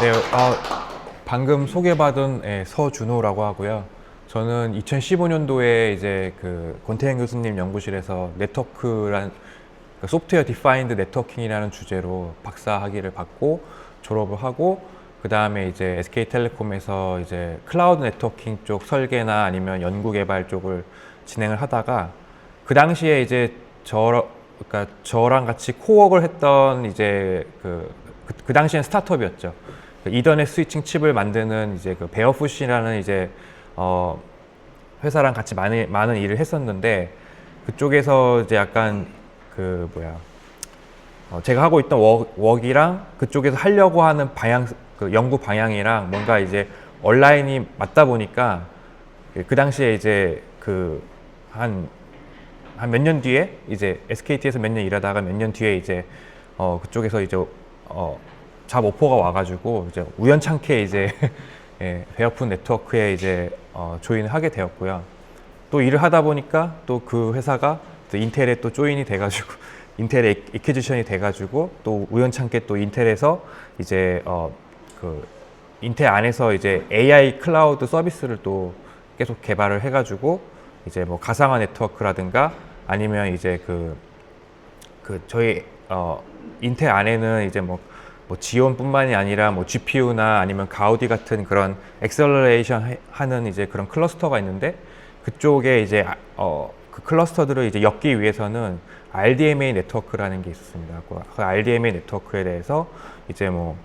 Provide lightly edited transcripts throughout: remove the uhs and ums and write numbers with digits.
네, 방금 소개받은 서준호라고 하고요. 저는 2015년도에 이제 그 권태현 교수님 연구실에서 네트워크란 소프트웨어 디파인드 네트워킹이라는 주제로 박사 학위를 받고 졸업을 하고 그 다음에 이제 SK텔레콤에서 이제 클라우드 네트워킹 쪽 설계나 아니면 연구 개발 쪽을 진행을 하다가 그 당시에 이제 그러니까 저랑 같이 코워크를 했던 이제 그 당시엔 스타트업이었죠. 이더넷 스위칭 칩을 만드는 이제 그 베어풋이라는 이제 회사랑 같이 많은 일을 했었는데 그쪽에서 이제 약간 제가 하고 있던 웍이랑 그쪽에서 하려고 하는 방향 그 연구 방향이랑 뭔가 이제 온라인이 맞다 보니까 그 당시에 이제 한 몇 년 뒤에 이제 SKT에서 몇 년 일하다가 몇 년 뒤에 이제 그쪽에서 이제 잡 오퍼가 와가지고 이제 우연찮게 이제 예, 베어풋 네트워크에 이제 조인을 하게 되었고요. 또 일을 하다 보니까 또 그 회사가 또 인텔에 또 조인이 돼가지고 인텔에 이퀴지션이 돼가지고 또 우연찮게 또 인텔에서 이제 인텔 안에서 이제 AI 클라우드 서비스를 또 계속 개발을 해가지고 이제 뭐 가상화 네트워크라든가 아니면 이제 저희 인텔 안에는 이제 뭐 지온뿐만이 아니라 뭐 GPU나 아니면 가우디 같은 그런 엑셀러레이션 하는 이제 그런 클러스터가 있는데 그쪽에 이제 그 클러스터들을 이제 엮기 위해서는 RDMA 네트워크라는 게 있었습니다. 그 RDMA 네트워크에 대해서 이제 뭐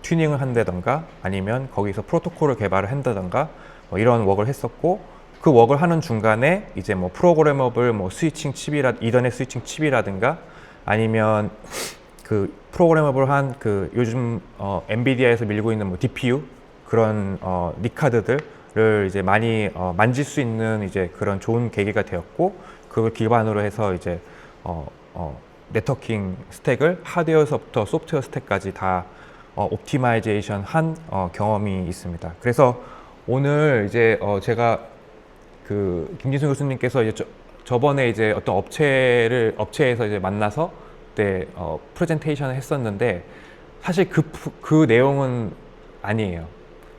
튜닝을 한다던가 아니면 거기서 프로토콜을 개발을 한다던가 뭐 이런 웍을 했었고 그 웍을 하는 중간에 이제 뭐 프로그래머블 뭐 스위칭 칩이라 이더넷 스위칭 칩이라든가 아니면 그 프로그래머블한 요즘 엔비디아에서 밀고 있는 뭐 DPU 그런 니카드들을 이제 많이 만질 수 있는 이제 그런 좋은 계기가 되었고 그걸 기반으로 해서 이제 네트워킹 스택을 하드웨어서부터 소프트웨어 스택까지 다 옵티마이제이션 한 경험이 있습니다. 그래서 오늘 이제 제가 김진수 교수님께서 이제 저번에 이제 어떤 업체에서 이제 만나서 그때 프레젠테이션을 했었는데 사실 그 내용은 아니에요.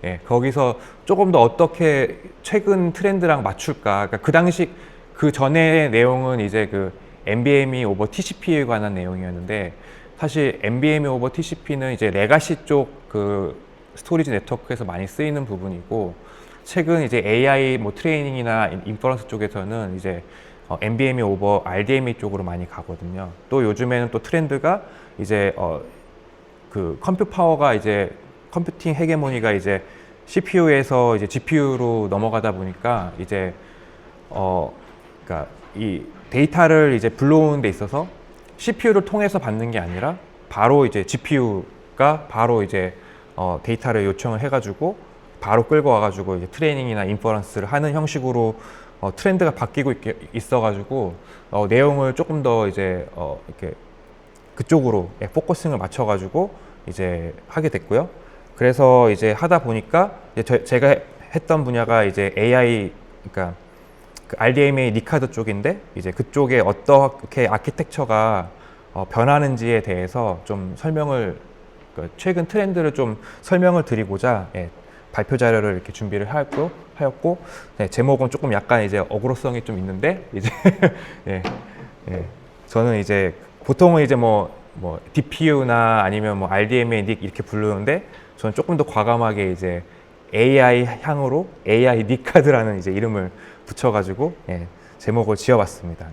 예, 거기서 조금 더 어떻게 최근 트렌드랑 맞출까. 그러니까 그 당시 그 전의 내용은 이제 NVMe over TCP에 관한 내용이었는데 사실 NVMe over TCP는 이제 레가시 쪽 스토리지 네트워크에서 많이 쓰이는 부분이고 최근 이제 AI 뭐 트레이닝이나 인퍼런스 쪽에서는 이제 NVMe over RDMA 쪽으로 많이 가거든요. 또 요즘에는 또 트렌드가 이제 컴퓨 파워가 이제 컴퓨팅 헤게모니가 이제 CPU에서 이제 GPU로 넘어가다 보니까 이제 그러니까 이 데이터를 이제 불러오는 데 있어서 CPU를 통해서 받는 게 아니라 바로 이제 GPU가 바로 이제 데이터를 요청을 해가지고 바로 끌고 와가지고 이제 트레이닝이나 인퍼런스를 하는 형식으로 트렌드가 바뀌고 있어가지고 내용을 조금 더 이제 이렇게 그쪽으로 포커싱을 맞춰가지고 이제 하게 됐고요. 그래서 이제 하다 보니까 이제 제가 했던 분야가 이제 AI 그러니까 RDMA 니카드 쪽인데 이제 그쪽에 어떻게 아키텍처가 변하는지에 대해서 좀 설명을 최근 트렌드를 좀 설명을 드리고자 발표 자료를 이렇게 준비를 하였고 네, 제목은 조금 약간 이제 어그로성이 좀 있는데 이제 저는 이제 보통은 이제 뭐 DPU나 아니면 뭐 RDMA 닉 이렇게 부르는데 저는 조금 더 과감하게 이제 AI 향으로 AI 니카드라는 이제 이름을 붙여가지고 제목을 지어봤습니다.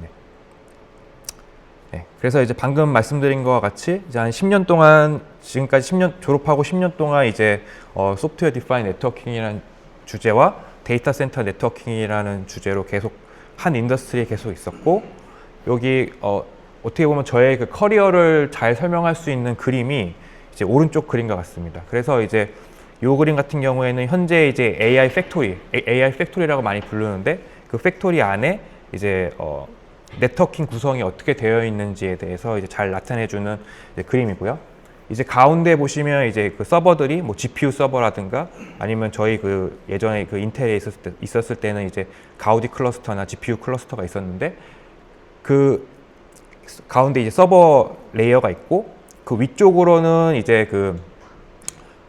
그래서 이제 방금 말씀드린 것과 같이 이제 한 10년 동안 지금까지 10년 졸업하고 10년 동안 이제 소프트웨어 디파인 네트워킹이라는 주제와 데이터 센터 네트워킹이라는 주제로 계속 한 인더스트리에 계속 있었고 여기 어떻게 보면 저의 그 커리어를 잘 설명할 수 있는 그림이 이제 오른쪽 그림과 같습니다. 그래서 이제 이 그림 같은 경우에는 현재 이제 AI 팩토리라고 많이 부르는데 그 팩토리 안에 이제 네트워킹 구성이 어떻게 되어 있는지에 대해서 이제 잘 나타내주는 그림이고요. 이제 가운데 보시면 이제 그 서버들이 뭐 GPU 서버라든가 아니면 저희 예전에 인텔에 있었을 때는 이제 가우디 클러스터나 GPU 클러스터가 있었는데 그 가운데 이제 서버 레이어가 있고 그 위쪽으로는 이제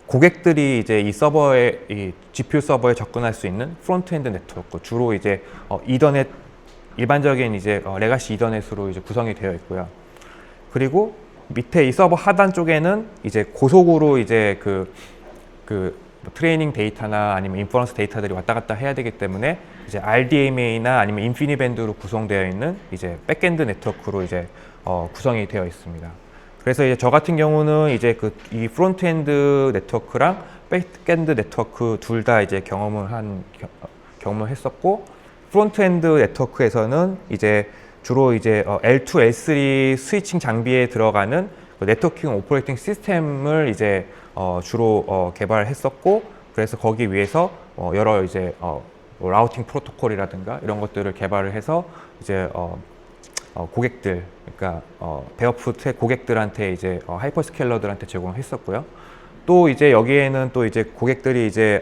고객들이 이제 이 서버에 이 GPU 서버에 접근할 수 있는 프론트엔드 네트워크, 주로 이제 이더넷, 일반적인 이제 레가시 이더넷으로 이제 구성이 되어 있고요. 그리고 밑에 이 서버 하단 쪽에는 이제 고속으로 이제 뭐 트레이닝 데이터나 아니면 인퍼런스 데이터들이 왔다 갔다 해야 되기 때문에 이제 RDMA나 아니면 인피니밴드로 구성되어 있는 이제 백엔드 네트워크로 이제 구성이 되어 있습니다. 그래서 이제 저 같은 경우는 이제 이 프론트엔드 네트워크랑 백엔드 네트워크 둘 다 이제 경험을 했었고, 프론트엔드 네트워크에서는 이제 주로 이제 L2, L3 스위칭 장비에 들어가는 네트워킹 오퍼레이팅 시스템을 이제 주로 개발했었고, 그래서 거기 위해서 여러 이제 뭐 라우팅 프로토콜이라든가 이런 것들을 개발을 해서 이제 고객들, 그러니까 베어풋의 고객들한테 이제 하이퍼스케일러들한테 제공했었고요. 또 이제 여기에는 또 이제 고객들이 이제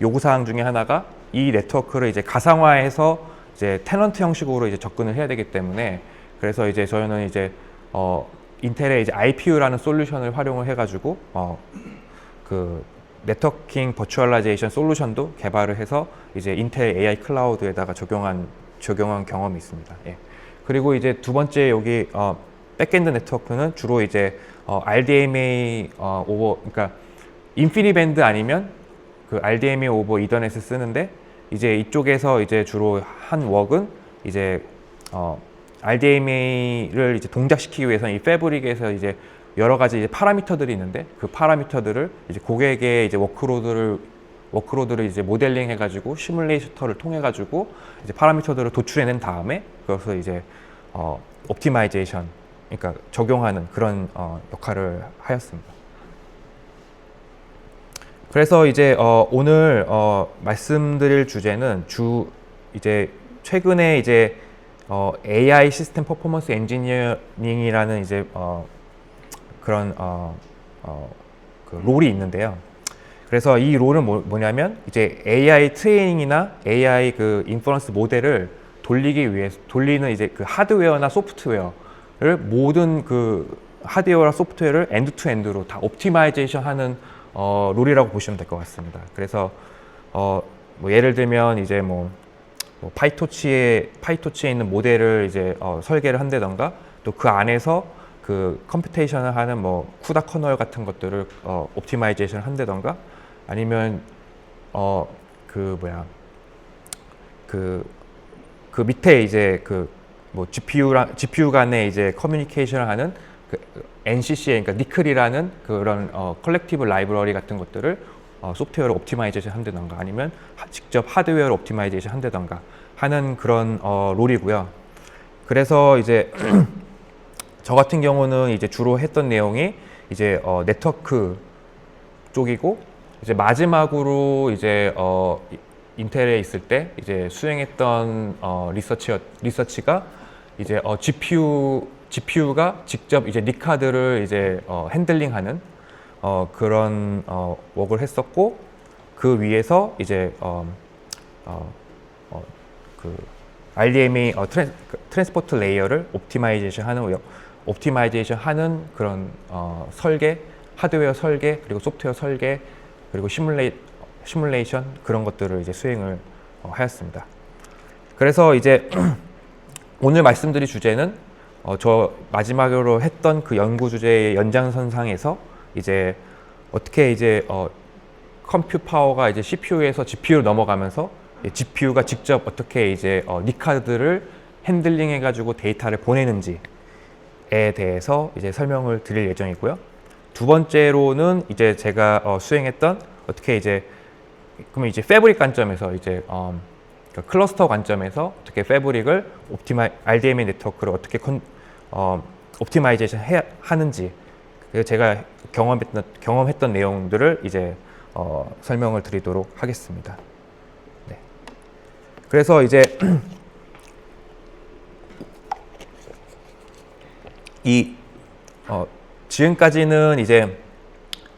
요구사항 중에 하나가 이 네트워크를 이제 가상화해서 이제 테넌트 형식으로 이제 접근을 해야 되기 때문에, 그래서 이제 저희는 이제 인텔의 이제 IPU라는 솔루션을 활용을 해가지고 그 네트워킹 버추얼라이제이션 솔루션도 개발을 해서 이제 인텔 AI 클라우드에다가 적용한 경험이 있습니다. 예. 그리고 이제 두 번째 여기 백엔드 네트워크는 주로 이제 RDMA 그러니까 인피니밴드 아니면 그 RDMA 오버 이더넷을 쓰는데, 이제 이쪽에서 이제 주로 한 웍은 이제 RDMA를 이제 동작시키기 위해서는 이 패브릭에서 이제 여러 가지 이제 파라미터들이 있는데, 그 파라미터들을 이제 고객의 이제 워크로드를 이제 모델링 해가지고 시뮬레이터를 통해 가지고 이제 파라미터들을 도출해낸 다음에 그것을 이제 옵티마이제이션, 그러니까 적용하는 그런 역할을 하였습니다. 그래서 이제 오늘 말씀드릴 주제는 이제 최근에 이제 AI 시스템 퍼포먼스 엔지니어링이라는 이제 그런 그 롤이 있는데요. 그래서 이 롤은 뭐냐면 이제 AI 트레이닝이나 AI 그 인퍼런스 모델을 돌리는 이제 그 하드웨어나 소프트웨어를 모든 그 하드웨어와 소프트웨어를 엔드 투 엔드로 다 옵티마이제이션 하는 롤이라고 보시면 될 것 같습니다. 그래서 뭐 예를 들면 이제 뭐 파이토치에 있는 모델을 이제 설계를 한다던가, 또 그 안에서 그 컴퓨테이션을 하는 뭐 쿠다 커널 같은 것들을 옵티마이제이션 한다던가, 아니면 그 밑에 이제 그 뭐 GPU 간에 이제 커뮤니케이션을 하는 그 NCCA, 그러니까 니클이라는 그런 컬렉티브 라이브러리 같은 것들을 소프트웨어로 옵티마이제이션 한다던가, 아니면 직접 하드웨어로 옵티마이제이션 한다던가 하는 그런 롤이고요. 그래서 이제 저 같은 경우는 이제 주로 했던 내용이 이제 네트워크 쪽이고, 이제 마지막으로 이제 인텔에 있을 때 이제 수행했던 리서치가 이제 GPU가 직접 이제 니카드를 이제 핸들링하는 그런 웍을 했었고, 그 위에서 이제 그 RDMA 트랜스포트 레이어를 옵티마이제이션 하는 그런 하드웨어 설계, 그리고 소프트웨어 설계, 그리고 시뮬레이션 그런 것들을 이제 수행을 하였습니다. 그래서 이제 오늘 말씀드릴 주제는 저 마지막으로 했던 그 연구 주제의 연장선상에서 이제 어떻게 이제 컴퓨 파워가 이제 CPU에서 GPU로 넘어가면서 GPU가 직접 어떻게 이제 니카드를 핸들링 해가지고 데이터를 보내는지에 대해서 이제 설명을 드릴 예정이고요. 두 번째로는 이제 제가 수행했던 어떻게 이제 그러면 이제 패브릭 관점에서 이제 그러니까 클러스터 관점에서 어떻게 패브릭을 RDMA 네트워크를 어떻게 옵티마이제이션 하는지, 그래서 제가 경험했던 내용들을 이제 설명을 드리도록 하겠습니다. 네. 그래서 이제 지금까지는 이제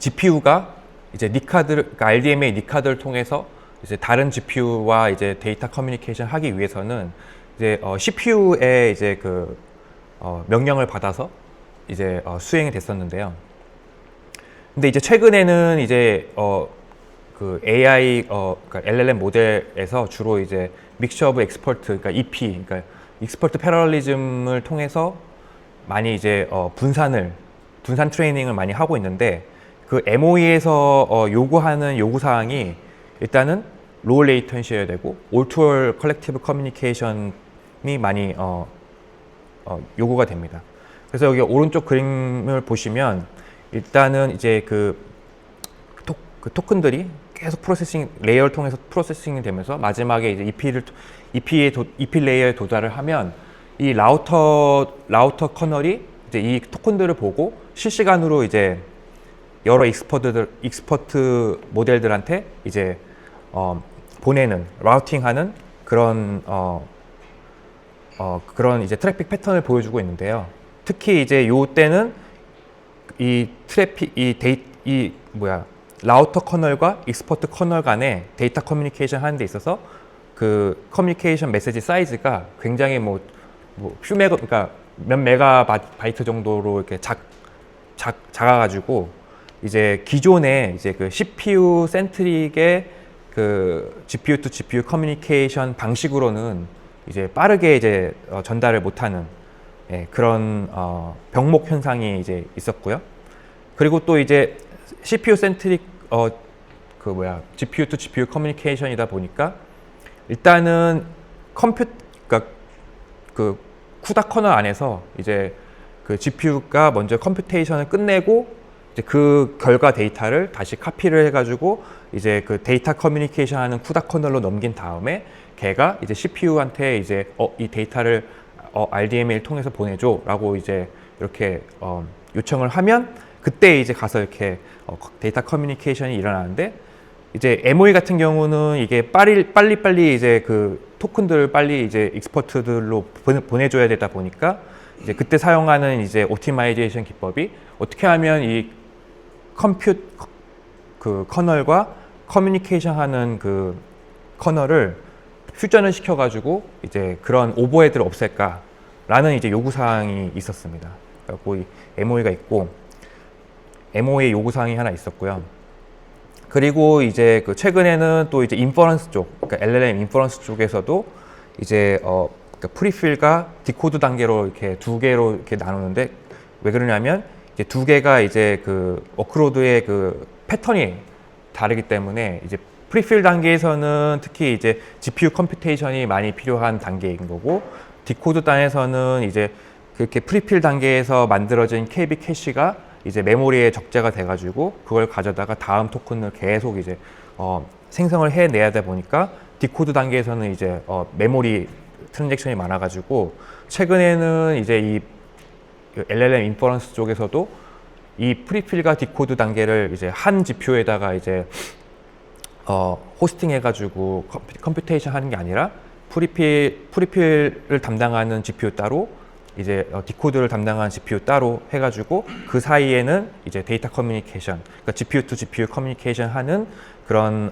GPU가 이제 그러니까 RDMA 니카드를 통해서 이제 다른 GPU와 이제 데이터 커뮤니케이션 하기 위해서는 이제 CPU에 이제 명령을 받아서 이제 수행이 됐었는데요. 근데 이제 최근에는 이제 그 AI 그러니까 LLM 모델에서 주로 이제 믹셔 오브 엑스퍼트 그러니까 EP 그러니까 익스퍼트 패러럴리즘을 통해서 많이 이제 분산 트레이닝을 많이 하고 있는데 그 MOE에서 요구하는 요구 사항이 일단은 로우 레이턴시여야 되고 올투얼 컬렉티브 커뮤니케이션이 많이 요구가 됩니다. 그래서 여기 오른쪽 그림을 보시면 일단은 이제 그 토큰들이 계속 프로세싱 레이어를 통해서 프로세싱이 되면서 마지막에 이제 EP 레이어에 도달을 하면 이 라우터 커널이 이제 이 토큰들을 보고 실시간으로 이제 여러 익스퍼트 모델들한테 이제 보내는 라우팅하는 그런 그런 이제 트래픽 패턴을 보여주고 있는데요. 특히 이제 요 때는 이 라우터 커널과 익스퍼트 커널 간의 데이터 커뮤니케이션 하는 데 있어서 그 커뮤니케이션 메시지 사이즈가 굉장히 그러니까 몇 메가바이트 정도로 이렇게 작아가지고 이제 기존에 이제 그 CPU 센트릭의 그 GPU to GPU 커뮤니케이션 방식으로는 이제 빠르게 이제 전달을 못하는 그런 병목 현상이 이제 있었고요. 그리고 또 이제 CPU 센트릭 GPU to GPU 커뮤니케이션이다 보니까 일단은 그러니까 그 쿠다 커널 안에서 이제 그 GPU가 먼저 컴퓨테이션을 끝내고 이제 그 결과 데이터를 다시 카피를 해가지고 이제 그 데이터 커뮤니케이션 하는 쿠다 커널로 넘긴 다음에 걔가 이제 CPU한테 이제 이 데이터를 RDMA를 통해서 보내줘라고 이제 이렇게 요청을 하면 그때 이제 가서 이렇게 데이터 커뮤니케이션이 일어나는데 이제 MOE 같은 경우는 이게 빨리 이제 그 토큰들을 빨리 이제 익스퍼트들로 보내줘야 되다 보니까 이제 그때 사용하는 이제 옵티마이제이션 기법이 어떻게 하면 이 그 커널과 커뮤니케이션 하는 그 커널을 퓨전을 시켜가지고 이제 그런 오버헤드를 없앨까라는 이제 요구사항이 있었습니다. 그래서 이 MOE가 있고 MOE 요구사항이 하나 있었고요. 그리고 이제 그 최근에는 또 이제 인퍼런스 쪽, 그러니까 LLM 인퍼런스 쪽에서도 이제 그러니까 프리필과 디코드 단계로 이렇게 두 개로 이렇게 나누는데 왜 그러냐면 이제 두 개가 이제 그 워크로드의 그 패턴이 다르기 때문에 이제 프리필 단계에서는 특히 이제 GPU 컴퓨테이션이 많이 필요한 단계인 거고 디코드 단에서는 이제 그렇게 프리필 단계에서 만들어진 KB 캐시가 이제 메모리에 적재가 돼가지고 그걸 가져다가 다음 토큰을 계속 이제 생성을 해내야 되다 보니까 디코드 단계에서는 이제 메모리 트랜잭션이 많아가지고 최근에는 이제 이 LLM 인퍼런스 쪽에서도 이 프리필과 디코드 단계를 이제 한 GPU에다가 이제 호스팅 해가지고 컴퓨테이션 하는 게 아니라 프리필을 담당하는 GPU 따로 이제 디코드를 담당하는 GPU 따로 해가지고 그 사이에는 이제 데이터 커뮤니케이션, 그러니까 GPU to GPU 커뮤니케이션 하는 그런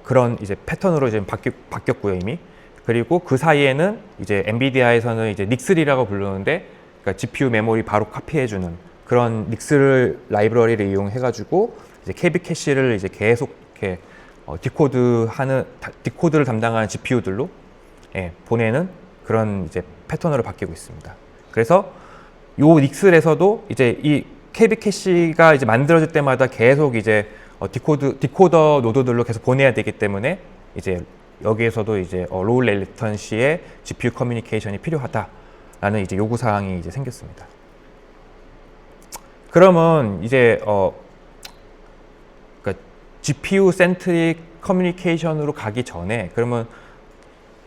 그런 이제 패턴으로 이제 바뀌었고요 이미. 그리고 그 사이에는 이제 엔비디아에서는 이제 닉슬이라고 부르는데, 그러니까 GPU 메모리 바로 카피해주는 그런 닉슬 라이브러리를 이용해가지고 이제 KB 캐시를 이제 계속 이렇게 디코드를 담당하는 GPU들로 보내는 그런 이제 패턴으로 바뀌고 있습니다. 그래서 요 닉슬에서도 이제 이 KB 캐시가 이제 만들어질 때마다 계속 이제 디코더 노드들로 계속 보내야 되기 때문에 이제 여기에서도 이제 로우 레이턴시의 GPU 커뮤니케이션이 필요하다라는 이제 요구 사항이 이제 생겼습니다. 그러면 이제 그러니까 GPU 센트릭 커뮤니케이션으로 가기 전에 그러면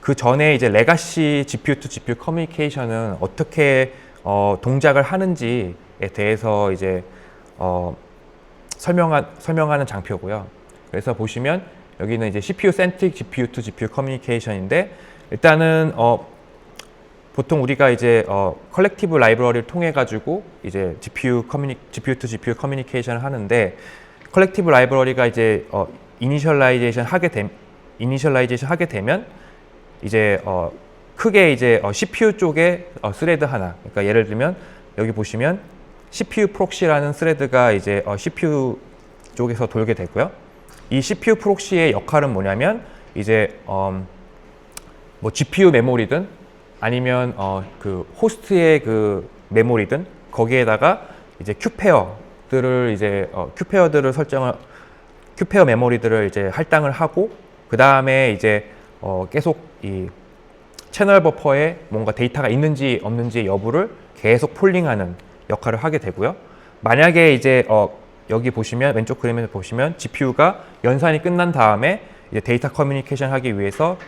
그 전에 이제 레가시 GPU to GPU 커뮤니케이션은 어떻게 동작을 하는지에 대해서 이제 설명하는 장표고요. 그래서 보시면 여기는 이제 CPU 센트릭 GPU to GPU 커뮤니케이션인데 일단은 보통 우리가 이제 컬렉티브 라이브러리를 통해 가지고 이제 GPU to GPU 커뮤니케이션을 하는데 컬렉티브 라이브러리가 이제 이니셜라이제이션 하게 되면 이제 크게 이제 CPU 쪽에 스레드 하나, 그러니까 예를 들면 여기 보시면 CPU 프록시라는 스레드가 이제 CPU 쪽에서 돌게 되고요. 이 CPU 프록시의 역할은 뭐냐면 이제 뭐 GPU 메모리든 아니면 그 호스트의 그 메모리든 거기에다가 이제 큐페어들을 이제 큐페어들을 큐페어 메모리들을 이제 할당을 하고 그 다음에 이제 계속 이 채널 버퍼에 뭔가 데이터가 있는지 없는지 여부를 계속 폴링하는 역할을 하게 되고요. 만약에 이제 여기 보시면 왼쪽 그림에서 보시면 GPU가 연산이 끝난 다음에 이제 데이터 커뮤니케이션 하기 위해서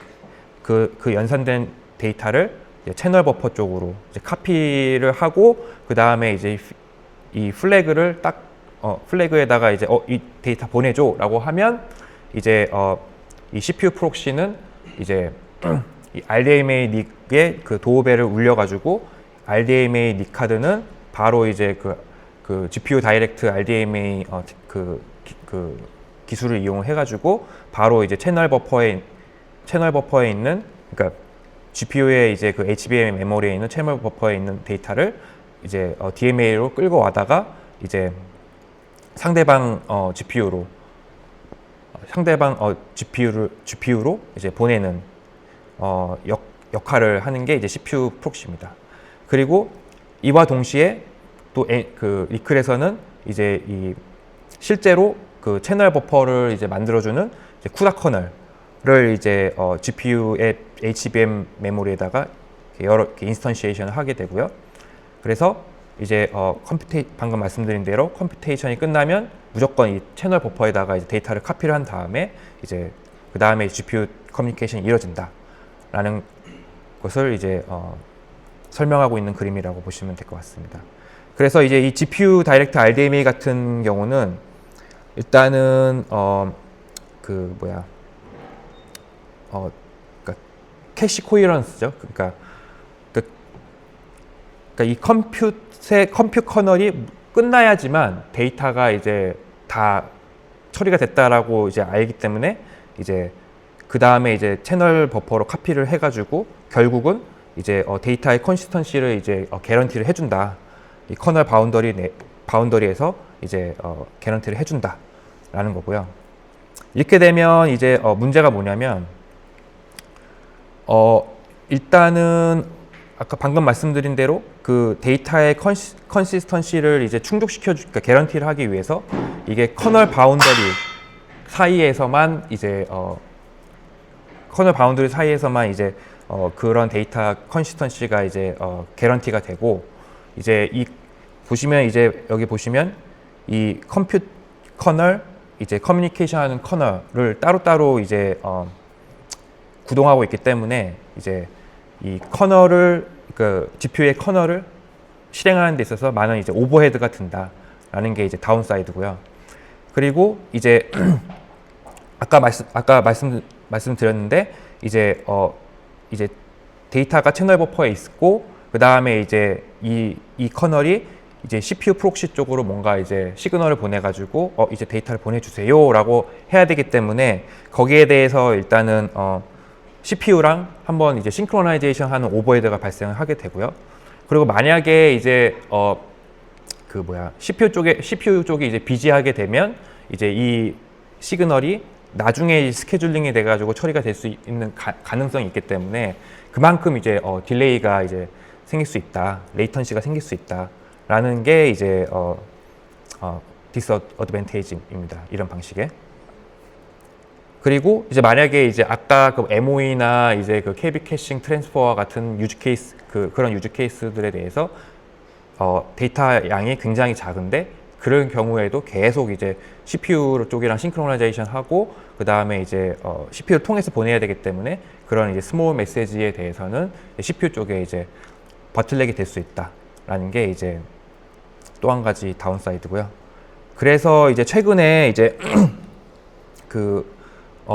그 연산된 데이터를 이제 채널 버퍼 쪽으로 이제 카피를 하고 그 다음에 이제 이 플래그를 딱 플래그에다가 이제 이 데이터 보내줘라고 하면 이제 이 CPU 프록시는 이제 이 RDMA 닉의 그 도어벨을 울려가지고 RDMA 닉 카드는 바로 이제 그 GPU 다이렉트 RDMA 그 기술을 이용해가지고 바로 이제 채널 버퍼에 있는 그러니까 GPU의 이제 그 HBM 메모리에 있는 채널 버퍼에 있는 데이터를 이제 DMA로 끌고 와다가 이제 상대방 GPU로 이제 보내는 역할을 하는 게 이제 CPU 프록시입니다. 그리고 이와 동시에 또 그 리클에서는 이제 이 실제로 그 채널 버퍼를 이제 만들어주는 이제 쿠다 커널을 이제 GPU의 HBM 메모리에다가 여러 인스턴시에이션을 하게 되고요. 그래서 이제 방금 말씀드린 대로 컴퓨테이션이 끝나면 무조건 이 채널 버퍼에다가 이제 데이터를 카피를 한 다음에 이제 그 다음에 GPU 커뮤니케이션이 이루어진다라는 것을 이제 설명하고 있는 그림이라고 보시면 될 것 같습니다. 그래서 이제 이 GPU 다이렉트 RDMA 같은 경우는 일단은 그러니까 캐시 코히런스죠. 그러니까 이 컴퓨 커널이 끝나야지만 데이터가 이제 다 처리가 됐다라고 이제 알기 때문에 이제 그 다음에 이제 채널 버퍼로 카피를 해가지고 결국은 이제 데이터의 컨시스턴시를 이제 개런티를 해준다. 이 커널 바운더리에서 이제 개런티를 해준다라는 거고요. 이렇게 되면 이제 문제가 뭐냐면 일단은 아까 방금 말씀드린 대로 그 데이터의 컨시스턴시를 이제 충족시켜주니까 개런티를 하기 위해서 이게 커널 바운더리 사이에서만 이제 그런 데이터 컨시스턴시가 이제 개런티가 되고 이제 이 보시면 이제 여기 보시면 이 컴퓨 커널 이제 커뮤니케이션 하는 커널을 따로따로 이제 구동하고 있기 때문에 이제 이 커널을 그 GPU의 커널을 실행하는 데 있어서 많은 이제 오버헤드가 든다라는 게 이제 다운사이드고요. 그리고 이제 아까 말씀드렸는데 이제 이제 데이터가 채널 버퍼에 있고 그 다음에 이제 이 커널이 이제 CPU 프록시 쪽으로 뭔가 이제 시그널을 보내가지고 이제 데이터를 보내주세요라고 해야 되기 때문에 거기에 대해서 일단은 CPU랑 한번 이제 싱크로나이제이션 하는 오버헤드가 발생을 하게 되고요. 그리고 만약에 이제 CPU 쪽이 이제 비지하게 되면 이제 이 시그널이 나중에 스케줄링이 돼가지고 처리가 될 수 있는 가능성이 있기 때문에 그만큼 이제 딜레이가 이제 생길 수 있다, 레이턴시가 생길 수 있다라는 게 이제 디스어드밴테이지입니다. 이런 방식의. 그리고 이제 만약에 이제 아까 그 MOE나 이제 그 KB 캐싱 트랜스퍼와 같은 유즈 케이스 그런 유즈 케이스들에 대해서 데이터 양이 굉장히 작은데 그런 경우에도 계속 이제 CPU 쪽이랑 싱크로나이제이션 하고 그 다음에 이제 CPU를 통해서 보내야 되기 때문에 그런 이제 스몰 메시지에 대해서는 CPU 쪽에 이제 버틀렉이 될 수 있다라는 게 이제 또 한 가지 다운사이드고요. 그래서 이제 최근에 이제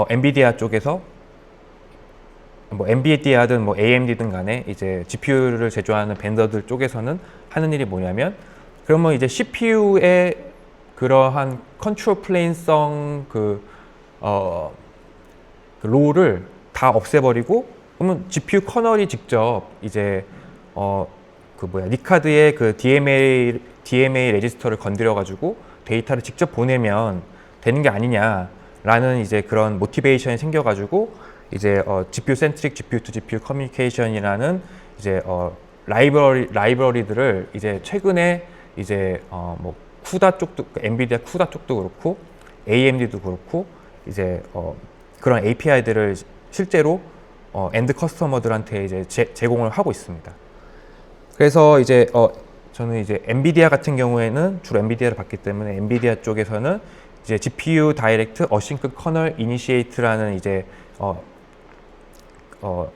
엔비디아 쪽에서 뭐 엔비디아든 뭐 AMD든 간에 이제 GPU를 제조하는 벤더들 쪽에서는 하는 일이 뭐냐면 그러면 이제 CPU의 그러한 컨트롤 플레인성 롤을 다 없애버리고 그러면 GPU 커널이 직접 이제 니카드의 그 DMA 레지스터를 건드려 가지고 데이터를 직접 보내면 되는 게 아니냐라는 이제 그런 모티베이션이 생겨 가지고 이제 GPU 센트릭 GPU to GPU 커뮤니케이션이라는 이제 라이브러리들을 이제 최근에 이제 뭐 쿠다 쪽도 엔비디아 쿠다 쪽도 그렇고 AMD도 그렇고 이제 그런 API들을 실제로 엔드 커스터머들한테 이제 제공을 하고 있습니다. 그래서 이제 저는 이제 엔비디아 같은 경우에는 주로 엔비디아를 봤기 때문에 엔비디아 쪽에서는 이제 GPU 다이렉트 어싱크 커널 이니시에이트라는 이제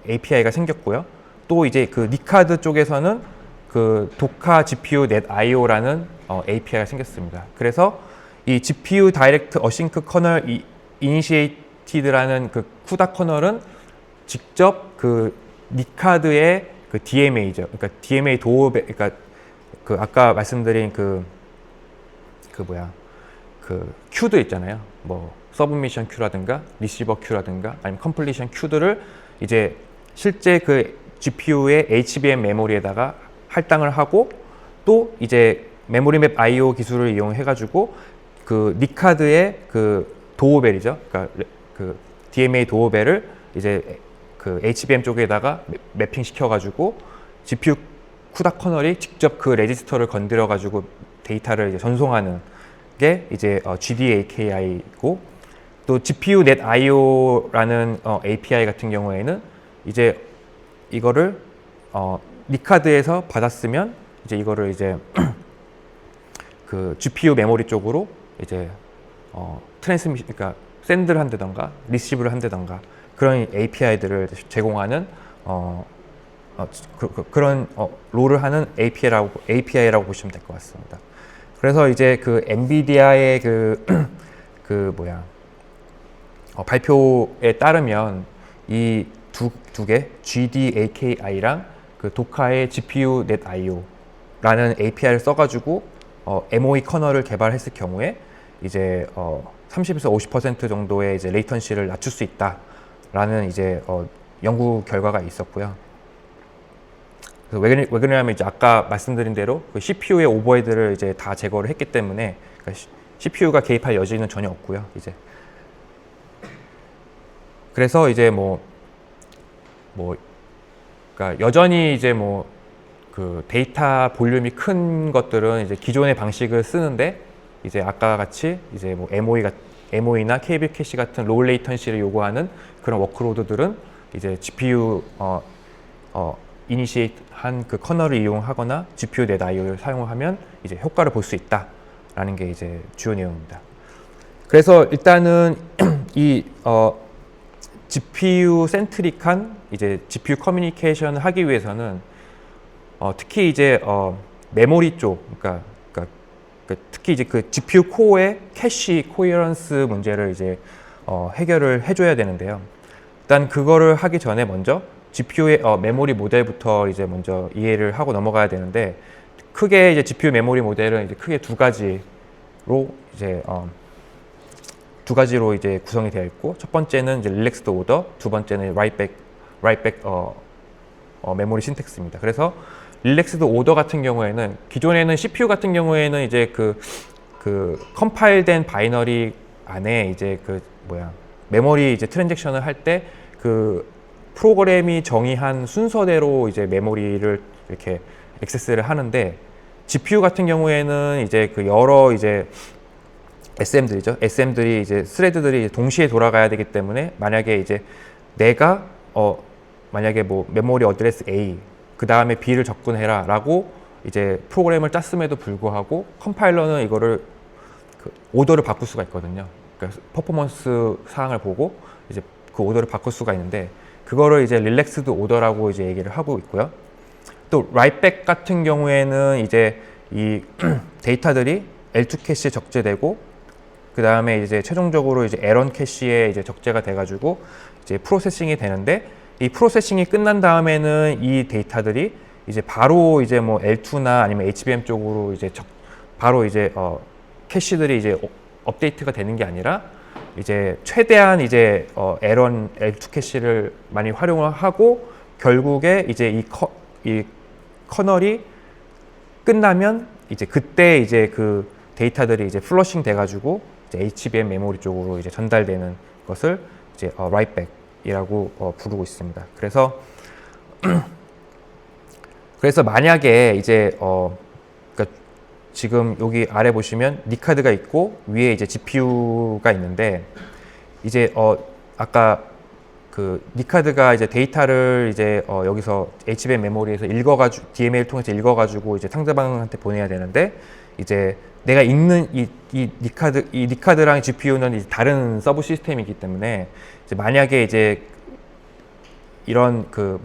API가 생겼고요. 또 이제 그 니카드 쪽에서는 그 도카 GPU 넷 IO라는 API가 생겼습니다. 그래서 이 GPU 다이렉트 어싱크 커널 이니시에이티드라는 그 쿠다 커널은 직접 그 니카드의 그 DMA죠. 그러니까 DMA 도어벨, 그러니까 그 아까 말씀드린 그 큐들 있잖아요. 뭐 서브미션 큐라든가 리시버 큐라든가 아니면 컴플리션 큐들을 이제 실제 그 GPU의 HBM 메모리에다가 할당을 하고 또 이제 메모리 맵 IO 기술을 이용해 가지고 그 니카드의 그 도어벨이죠. 그러니까 그 DMA 도어벨을 이제 그 HBM 쪽에다가 매핑 시켜 가지고 GPU 쿠다 커널이 직접 그 레지스터를 건드려 가지고 데이터를 이제 전송하는 게 이제 GDAKI고, 또 GPU 넷 IO라는 API 같은 경우에는 이제 이거를 니카드에서 받았으면 이제 이거를 이제 그 GPU 메모리 쪽으로 이제 트랜스미션, 그러니까 샌드를 한다던가 리시브를 한다던가 그런 API들을 제공하는 그런 롤을 하는 API라고 보시면 될 것 같습니다. 그래서 이제 그 엔비디아의 발표에 따르면 이 두 개 GDAKI랑 그 도카의 GPU 넷 IO라는 API를 써가지고 MOE 커널을 개발했을 경우에 이제 30에서 50% 정도의 이제 레이턴시를 낮출 수 있다라는 이제 연구 결과가 있었고요. 그래서 왜 그러냐면 이제 아까 말씀드린 대로 그 CPU의 오버헤드를 이제 다 제거를 했기 때문에 그러니까 CPU가 개입할 여지는 전혀 없고요. 이제 그래서 이제 그러니까 여전히 이제 그 데이터 볼륨이 큰 것들은 이제 기존의 방식을 쓰는데 이제 아까 같이 이제 MOE나 KB 캐시 같은 로우 레이턴시를 요구하는 그런 워크로드들은 이제 GPU 이니시에이트 한 그 커널을 이용하거나 GPU 넷 IO를 사용하면 이제 효과를 볼 수 있다라는 게 이제 주요 내용입니다. 그래서 일단은 이 GPU 센트릭한 이제 GPU 커뮤니케이션을 하기 위해서는 특히 이제 메모리 쪽, 그러니까 특히 이제 그 GPU 코어의 캐시 코헤런스 문제를 이제 해결을 해줘야 되는데요. 일단 그거를 하기 전에 먼저 GPU의 메모리 모델부터 이제 먼저 이해를 하고 넘어가야 되는데, 크게 이제 GPU 메모리 모델은 이제 크게 두 가지로 이제 구성이 되어 있고, 첫 번째는 이제 릴렉스드 오더, 두 번째는 write back 메모리 신텍스입니다. 그래서 릴렉스드 오더 같은 경우에는 기존에는 CPU 같은 경우에는 이제 그 컴파일된 바이너리 안에 이제 메모리 이제 트랜잭션을 할 때 그 프로그램이 정의한 순서대로 이제 메모리를 이렇게 액세스를 하는데, GPU 같은 경우에는 이제 그 여러 이제 SM들이 이제 스레드들이 동시에 돌아가야 되기 때문에, 만약에 이제 내가 만약에 메모리 어드레스 A 그 다음에 B를 접근해라 라고 이제 프로그램을 짰음에도 불구하고 컴파일러는 이거를 오더를 바꿀 수가 있거든요. 그러니까 퍼포먼스 사항을 보고 이제 그 오더를 바꿀 수가 있는데, 그거를 이제 릴렉스드 오더라고 이제 얘기를 하고 있고요. 또 write back 같은 경우에는 이제 이 데이터들이 L2 캐시에 적재되고, 그 다음에 이제 최종적으로 이제 L1 캐시에 이제 적재가 돼가지고 이제 프로세싱이 되는데, 이 프로세싱이 끝난 다음에는 이 데이터들이 이제 바로 이제 L2나 아니면 HBM 쪽으로 이제 바로 이제 캐시들이 이제 업데이트가 되는 게 아니라, 이제 최대한 이제 L1, L2 캐시를 많이 활용을 하고, 결국에 이제 이 커널이 끝나면 이제 그때 이제 그 데이터들이 이제 플러싱 돼가지고 이제 HBM 메모리 쪽으로 이제 전달되는 것을 이제 write back이라고 부르고 있습니다. 그래서 만약에 이제 그러니까 지금 여기 아래 보시면 니카드가 있고 위에 이제 GPU가 있는데 이제 아까 그 니카드가 이제 데이터를 이제 여기서 HBM 메모리에서 읽어가지고 DMA를 통해서 읽어가지고 이제 상대방한테 보내야 되는데 이제 내가 읽는 이 니카드랑 GPU는 이제 다른 서브 시스템이기 때문에 이제 만약에 이제 이런 그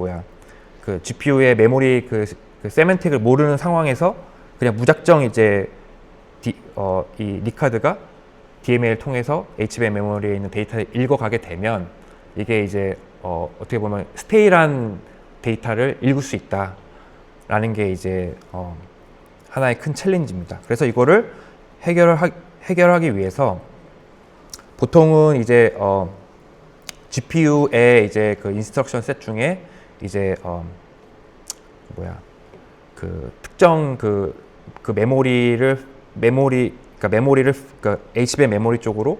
GPU의 메모리 그 세멘틱을 모르는 상황에서 그냥 무작정 이제 이 니카드가 DMA를 통해서 HBM 메모리에 있는 데이터를 읽어가게 되면 이게 이제 어떻게 보면 스테일한 데이터를 읽을 수 있다라는 게 이제 하나의 큰 챌린지입니다. 그래서 이거를 해결하기 위해서 보통은 이제 GPU의 이제 그 인스트럭션 셋 중에 이제 그 특정 그 메모리를 HBM 메모리 쪽으로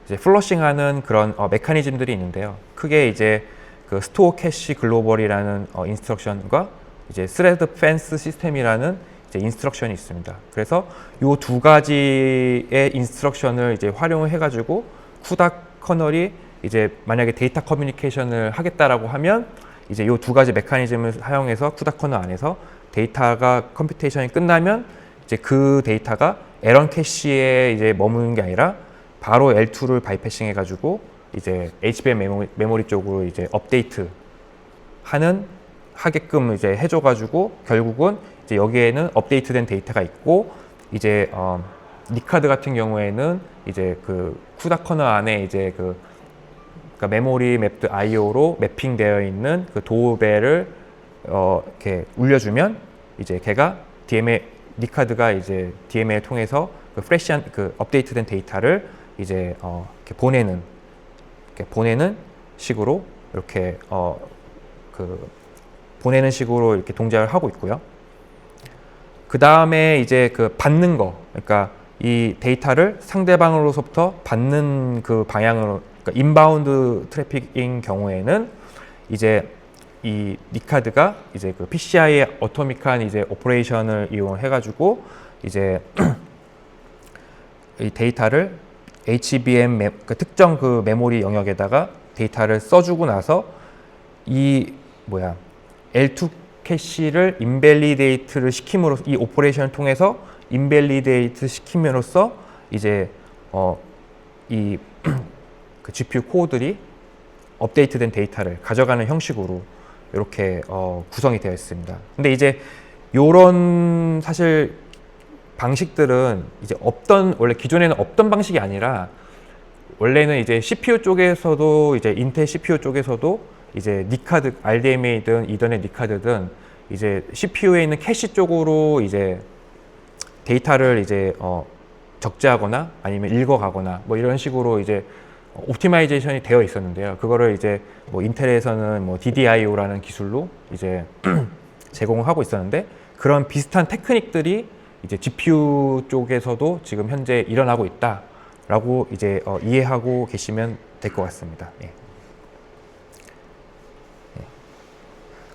이제 플러싱하는 그런 메커니즘들이 있는데요. 크게 이제 그 스토어 캐시 글로벌이라는 인스트럭션과 이제 스레드 펜스 시스템이라는 이제 인스트럭션이 있습니다. 그래서 이 두 가지의 인스트럭션을 이제 활용을 해가지고 쿠다 커널이 이제 만약에 데이터 커뮤니케이션을 하겠다라고 하면 이제 이 두 가지 메커니즘을 사용해서 쿠다 커널 안에서 데이터가 컴퓨테이션이 끝나면 이제 그 데이터가 L1 캐시에 이제 머무는 게 아니라 바로 L2를 바이패싱 해가지고 이제 HBM 메모리 쪽으로 이제 업데이트 하게끔 이제 해줘가지고 결국은 이제 여기에는 업데이트된 데이터가 있고 이제 니카드 같은 경우에는 이제 그 쿠다 커널 안에 이제 그러니까 메모리 맵드 IO로 매핑되어 있는 그 도어벨을 이렇게 울려주면 이제 걔가 니카드가 이제 DMA를 통해서 그 프레시한 그 업데이트된 데이터를 이제 이렇게 보내는 식으로 이렇게 보내는 식으로 이렇게 동작을 하고 있고요. 그 다음에 이제 그 받는 거, 그러니까 이 데이터를 상대방으로부터 받는 그 방향으로, 그러니까 인바운드 트래픽인 경우에는 이제 이 니카드가 이제 그 PCI의 어토믹한 이제 오퍼레이션을 이용해 가지고 이제 이 데이터를 HBM 그 특정 그 메모리 영역에다가 데이터를 써주고 나서 이 L2 캐시를 인밸리데이트를 시킴으로써 이 오퍼레이션을 통해서 인밸리데이트 시킴으로써 이제 이 그 GPU 코어들이 업데이트된 데이터를 가져가는 형식으로 이렇게 구성이 되어 있습니다. 근데 이제 요런 사실 방식들은 이제 원래 기존에는 없던 방식이 아니라 원래는 이제 CPU 쪽에서도 이제 인텔 CPU 쪽에서도 이제 니카드 RDMA든 이더넷 니카드든 이제 CPU에 있는 캐시 쪽으로 이제 데이터를 이제 적재하거나 아니면 읽어가거나 뭐 이런 식으로 이제 옵티마이제이션이 되어 있었는데요. 그거를 이제 뭐 인텔에서는 뭐 DDIO라는 기술로 이제 제공을 하고 있었는데 그런 비슷한 테크닉들이 이제 GPU 쪽에서도 지금 현재 일어나고 있다라고 이제 이해하고 계시면 될 것 같습니다. 예.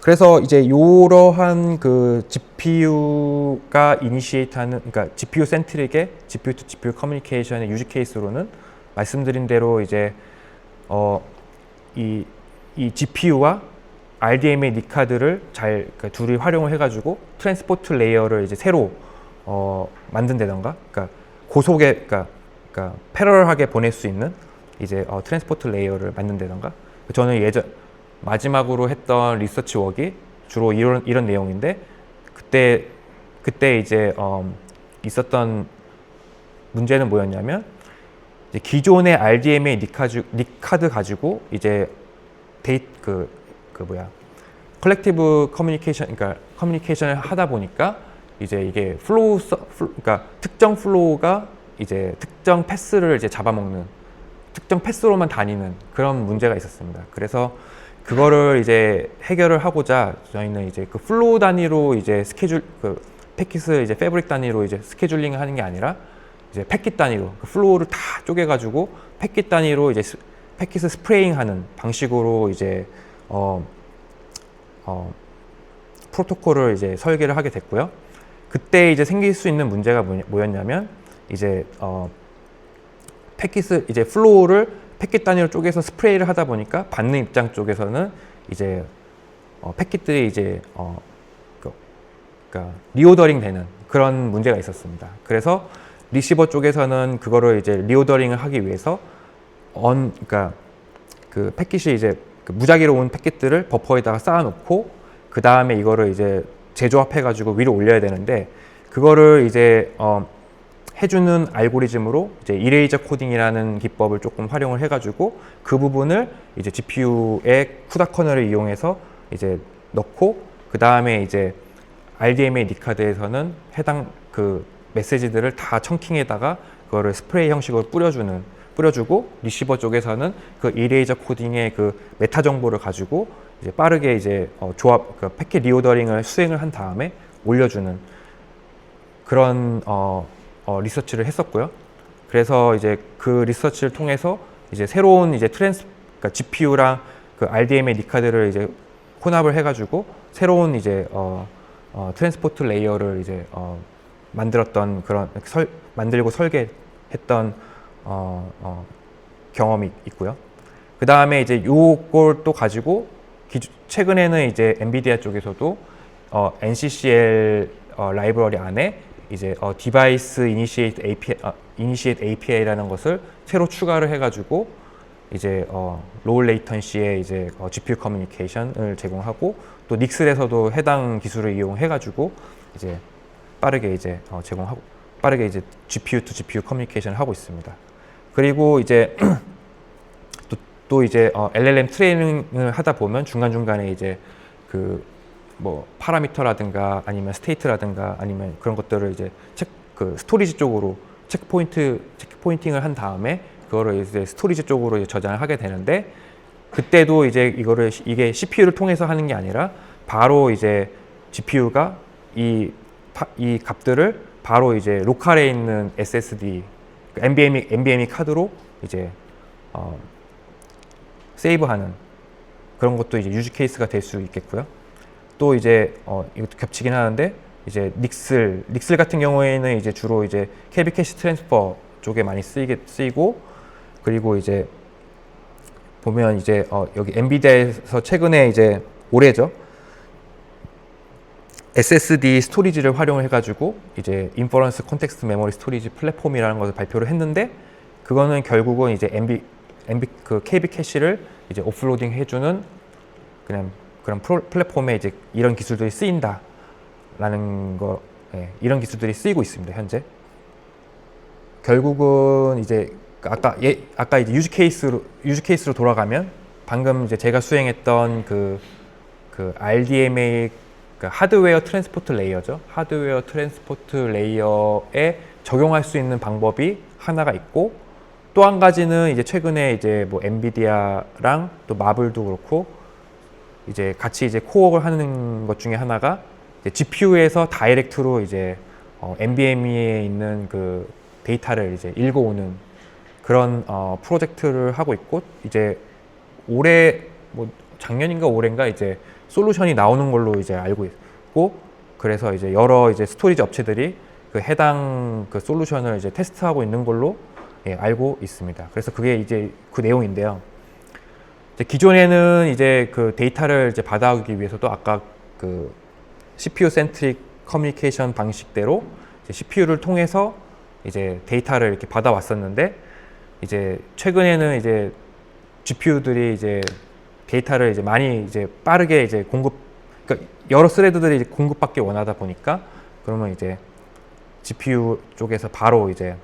그래서 이제 이러한 그 GPU가 이니시에이트하는, 그러니까 GPU 센트릭의 GPU to GPU 커뮤니케이션의 유즈 케이스로는 말씀드린 대로 이제 이 GPU와 RDMA 니카드를 그러니까 둘이 활용을 해가지고 트랜스포트 레이어를 이제 새로 만든다던가, 그러니까 고속에 그러니까 패러럴하게 보낼 수 있는 이제 트랜스포트 레이어를 만든다던가. 저는 마지막으로 했던 리서치 웍이 주로 이런 내용인데 그때 이제 있었던 문제는 뭐였냐면 이제 기존의 RDMA 니카드 가지고 이제 컬렉티브 커뮤니케이션, 그러니까 커뮤니케이션을 하다 보니까 이제 이게 그러니까 특정 플로우가 이제 특정 패스를 이제 잡아먹는, 특정 패스로만 다니는 그런 문제가 있었습니다. 그래서 그거를 이제 해결을 하고자 저희는 이제 그 플로우 단위로 이제 패킷을 이제 패브릭 단위로 이제 스케줄링을 하는 게 아니라 이제 패킷 단위로 그 플로우를 다 쪼개가지고 패킷 단위로 이제 패킷을 스프레잉하는 방식으로 이제 프로토콜을 이제 설계를 하게 됐고요. 그때 이제 생길 수 있는 문제가 뭐였냐면 이제 패킷을 이제 플로우를 패킷 단위로 쪼개서 스프레이를 하다 보니까 받는 입장 쪽에서는 이제 패킷들이 이제 그러니까 리오더링 되는 그런 문제가 있었습니다. 그래서 리시버 쪽에서는 그거를 이제 리오더링을 하기 위해서 그러니까 그 패킷이 이제 그 무작위로 온 패킷들을 버퍼에다가 쌓아놓고 그 다음에 이거를 이제 재조합해가지고 위로 올려야 되는데 그거를 이제 해주는 알고리즘으로 이제 이레이저 코딩이라는 기법을 조금 활용을 해가지고 그 부분을 이제 GPU의 쿠다 커널을 이용해서 이제 넣고 그 다음에 이제 RDMA 니카드에서는 해당 그 메시지들을 다 청킹에다가 그거를 스프레이 형식으로 뿌려주고 리시버 쪽에서는 그 이레이저 코딩의 그 메타 정보를 가지고 이제 빠르게 이제 그 패킷 리오더링을 수행을 한 다음에 올려주는 그런 리서치를 했었고요. 그래서 이제 그 리서치를 통해서 이제 새로운 이제 그러니까 GPU랑 그 RDMA 니카드를 이제 혼합을 해가지고 새로운 이제 트랜스포트 레이어를 이제 만들었던 그런 만들고 설계했던 경험이 있고요. 그 다음에 이제 요걸 또 가지고 최근에는 이제 엔비디아 쪽에서도 NCCL 라이브러리 안에 이제 디바이스 이니시에이트 API라는 것을 새로 추가를 해가지고 이제 로우 레이턴시의 이제 GPU 커뮤니케이션을 제공하고 또 닉슬에서도 해당 기술을 이용해가지고 이제 빠르게 이제 제공하고 빠르게 이제 GPU to GPU 커뮤니케이션을 하고 있습니다. 그리고 이제 또 이제 LLM 트레이닝을 하다 보면 중간중간에 이제 그 뭐 파라미터라든가 아니면 스테이트라든가 아니면 그런 것들을 이제 그 스토리지 쪽으로 체크포인팅을 한 다음에 그거를 이제 스토리지 쪽으로 이제 저장을 하게 되는데 그때도 이제 이게 CPU를 통해서 하는 게 아니라 바로 이제 GPU가 이 값들을 바로 이제 로컬에 있는 SSD NVMe 카드로 이제 세이브하는 그런 것도 이제 유즈 케이스가 될 수 있겠고요. 또 이제 이것도 겹치긴 하는데 이제 닉슬 같은 경우에는 이제 주로 이제 KB 캐시 트랜스퍼 쪽에 많이 쓰이고 그리고 이제 보면 이제 여기 엔비디아에서 최근에 이제 올해죠. SSD 스토리지를 활용을 해가지고 이제 인퍼런스 콘텍스트 메모리 스토리지 플랫폼이라는 것을 발표를 했는데 그거는 결국은 이제 그 KB 캐시를 이제 오프로딩 해주는 그냥 그런 플랫폼에 이제 이런 기술들이 쓰인다라는 거, 이런 기술들이 쓰이고 있습니다 현재. 결국은 이제 아까 이제 유즈 케이스로 돌아가면 방금 이제 제가 수행했던 그 RDMA 그 하드웨어 트랜스포트 레이어죠. 하드웨어 트랜스포트 레이어에 적용할 수 있는 방법이 하나가 있고 또 한 가지는 이제 최근에 이제 뭐 엔비디아랑 또 마블도 그렇고 이제 같이 이제 코어를 하는 것 중에 하나가 이제 GPU에서 다이렉트로 이제 NVMe에 있는 그 데이터를 이제 읽어오는 그런 프로젝트를 하고 있고 이제 올해 뭐 작년인가 올해인가 이제 솔루션이 나오는 걸로 이제 알고 있고 그래서 이제 여러 이제 스토리지 업체들이 그 해당 그 솔루션을 이제 테스트하고 있는 걸로 알고 있습니다. 그래서 그게 이제 그 내용인데요. 이제 기존에는 이제 그 데이터를 이제 받아오기 위해서도 아까 그 CPU 센트릭 커뮤니케이션 방식대로 이제 CPU를 통해서 이제 데이터를 이렇게 받아왔었는데 이제 최근에는 이제 GPU들이 이제 데이터를 이제 많이 이제 빠르게 이제 그러니까 여러 스레드들이 이제 공급받기 원하다 보니까 그러면 이제 GPU 쪽에서 바로 이제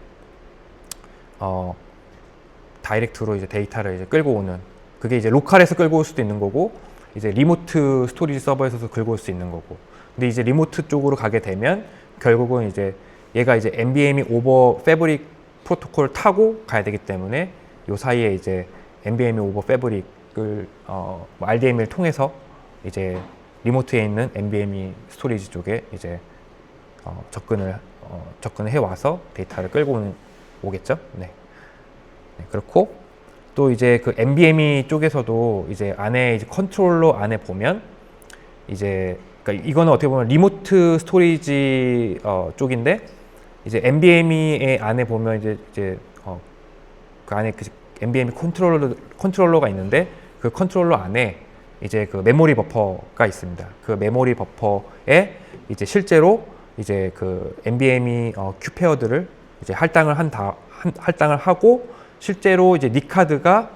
다이렉트로 이제 데이터를 이제 끌고 오는 그게 이제 로컬에서 끌고 올 수도 있는 거고 이제 리모트 스토리지 서버에서도 끌고 올 수 있는 거고 근데 이제 리모트 쪽으로 가게 되면 결국은 이제 얘가 이제 NVMe 오버 패브릭 프로토콜을 타고 가야 되기 때문에 요 사이에 이제 NVMe 오버 패브릭을 RDMA를 통해서 이제 리모트에 있는 NVMe 스토리지 쪽에 이제 접근을 해 와서 데이터를 끌고 오겠죠. 네. 네, 그렇고 또 이제 그 NVMe 쪽에서도 이제 안에 이제 컨트롤러 안에 보면 이제 그러니까 이거는 어떻게 보면 리모트 스토리지 쪽인데 이제 NVMe 안에 보면 이제 그 안에 그 NVMe 컨트롤러가 있는데 그 컨트롤러 안에 이제 그 메모리 버퍼가 있습니다. 그 메모리 버퍼에 이제 실제로 이제 그 NVMe 큐페어들을 이제 할당을 하고 실제로 이제 니카드가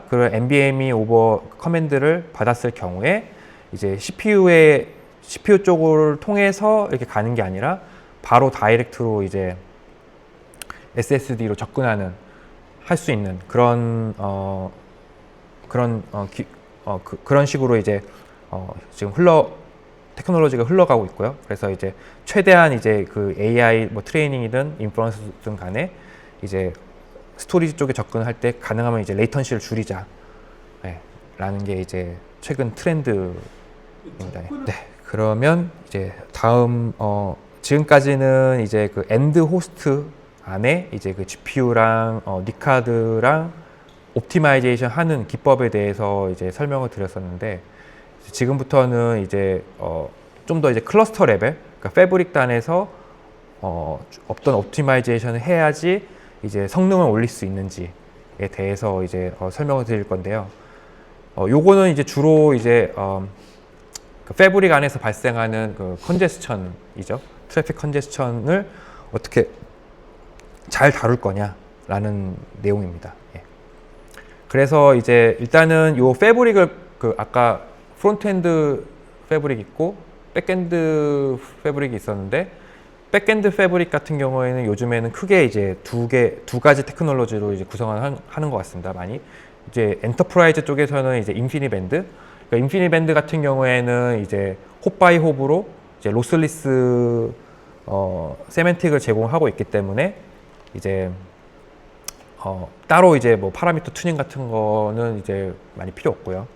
그런 NVMe 오버 커맨드를 받았을 경우에 이제 CPU 쪽을 통해서 이렇게 가는 게 아니라 바로 다이렉트로 이제 SSD로 할 수 있는 그런 그런 식으로 이제 지금 테크놀로지가 흘러가고 있고요. 그래서 이제 최대한 이제 그 AI 뭐 트레이닝이든 인퍼런스든 간에 이제 스토리지 쪽에 접근할 때 가능하면 이제 레이턴시를 줄이자, 네, 라는 게 이제 최근 트렌드입니다. 네, 그러면 이제 다음 지금까지는 이제 그 엔드 호스트 안에 이제 그 GPU랑 니카드랑 옵티마이제이션 하는 기법에 대해서 이제 설명을 드렸었는데 지금부터는 이제 좀 더 이제 클러스터 레벨, 그러니까 패브릭 단에서 어떤 옵티마이제이션을 해야지 이제 성능을 올릴 수 있는지에 대해서 이제 설명을 드릴 건데요. 요거는 이제 주로 이제 그 패브릭 안에서 발생하는 그 컨제스천이죠. 트래픽 컨제스천을 어떻게 잘 다룰 거냐라는 내용입니다. 예. 그래서 이제 일단은 요 패브릭을 그 아까 프론트엔드 패브릭 있고 백엔드 패브릭이 있었는데 백엔드 패브릭 같은 경우에는 요즘에는 크게 이제 두 가지 테크놀로지로 이제 구성하는 것 같습니다. 많이 이제 엔터프라이즈 쪽에서는 이제 인피니밴드, 그러니까 인피니밴드 같은 경우에는 이제 홉 바이 홉으로 이제 로스리스 세멘틱을 제공하고 있기 때문에 이제 따로 이제 뭐 파라미터 튜닝 같은 거는 이제 많이 필요 없고요.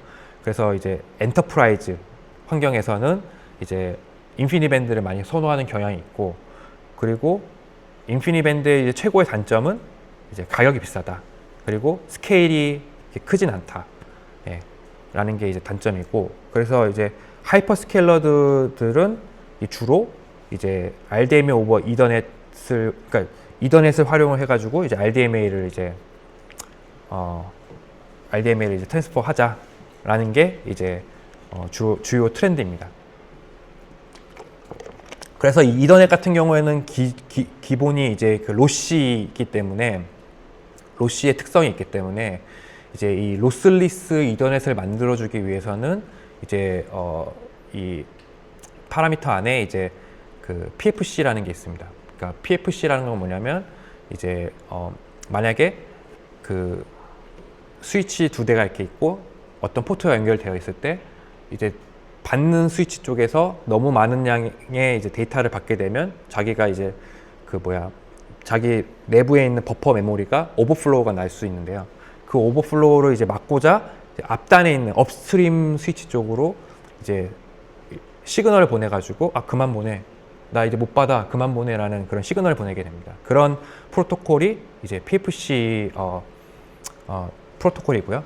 그래서 이제 엔터프라이즈 환경에서는 이제 인피니밴드를 많이 선호하는 경향이 있고, 그리고 인피니밴드의 이제 최고의 단점은 이제 가격이 비싸다. 그리고 스케일이 크진 않다. 예, 라는 게 이제 단점이고, 그래서 이제 하이퍼스케일러들은 주로 이제 RDMA 오버 이더넷을, 그러니까 이더넷을 활용을 해가지고 이제 RDMA를 이제 트랜스퍼 하자라는 게 이제 주요 트렌드입니다. 그래서 이 이더넷 같은 경우에는 기본이 이제 그 로시이기 때문에 로시의 특성이 있기 때문에 이제 이 로스리스 이더넷을 만들어주기 위해서는 이제 이 파라미터 안에 이제 그 PFC라는 게 있습니다. 그러니까 PFC라는 건 뭐냐면 이제 만약에 그 스위치 두 대가 이렇게 있고 어떤 포트가 연결되어 있을 때 이제 받는 스위치 쪽에서 너무 많은 양의 이제 데이터를 받게 되면 자기가 이제 자기 내부에 있는 버퍼 메모리가 오버플로우가 날 수 있는데요. 그 오버플로우를 이제 막고자 앞단에 있는 업스트림 스위치 쪽으로 이제 시그널을 보내가지고 그만 보내, 나 이제 못 받아, 그만 보내라는 그런 시그널을 보내게 됩니다. 그런 프로토콜이 이제 PFC 프로토콜이고요.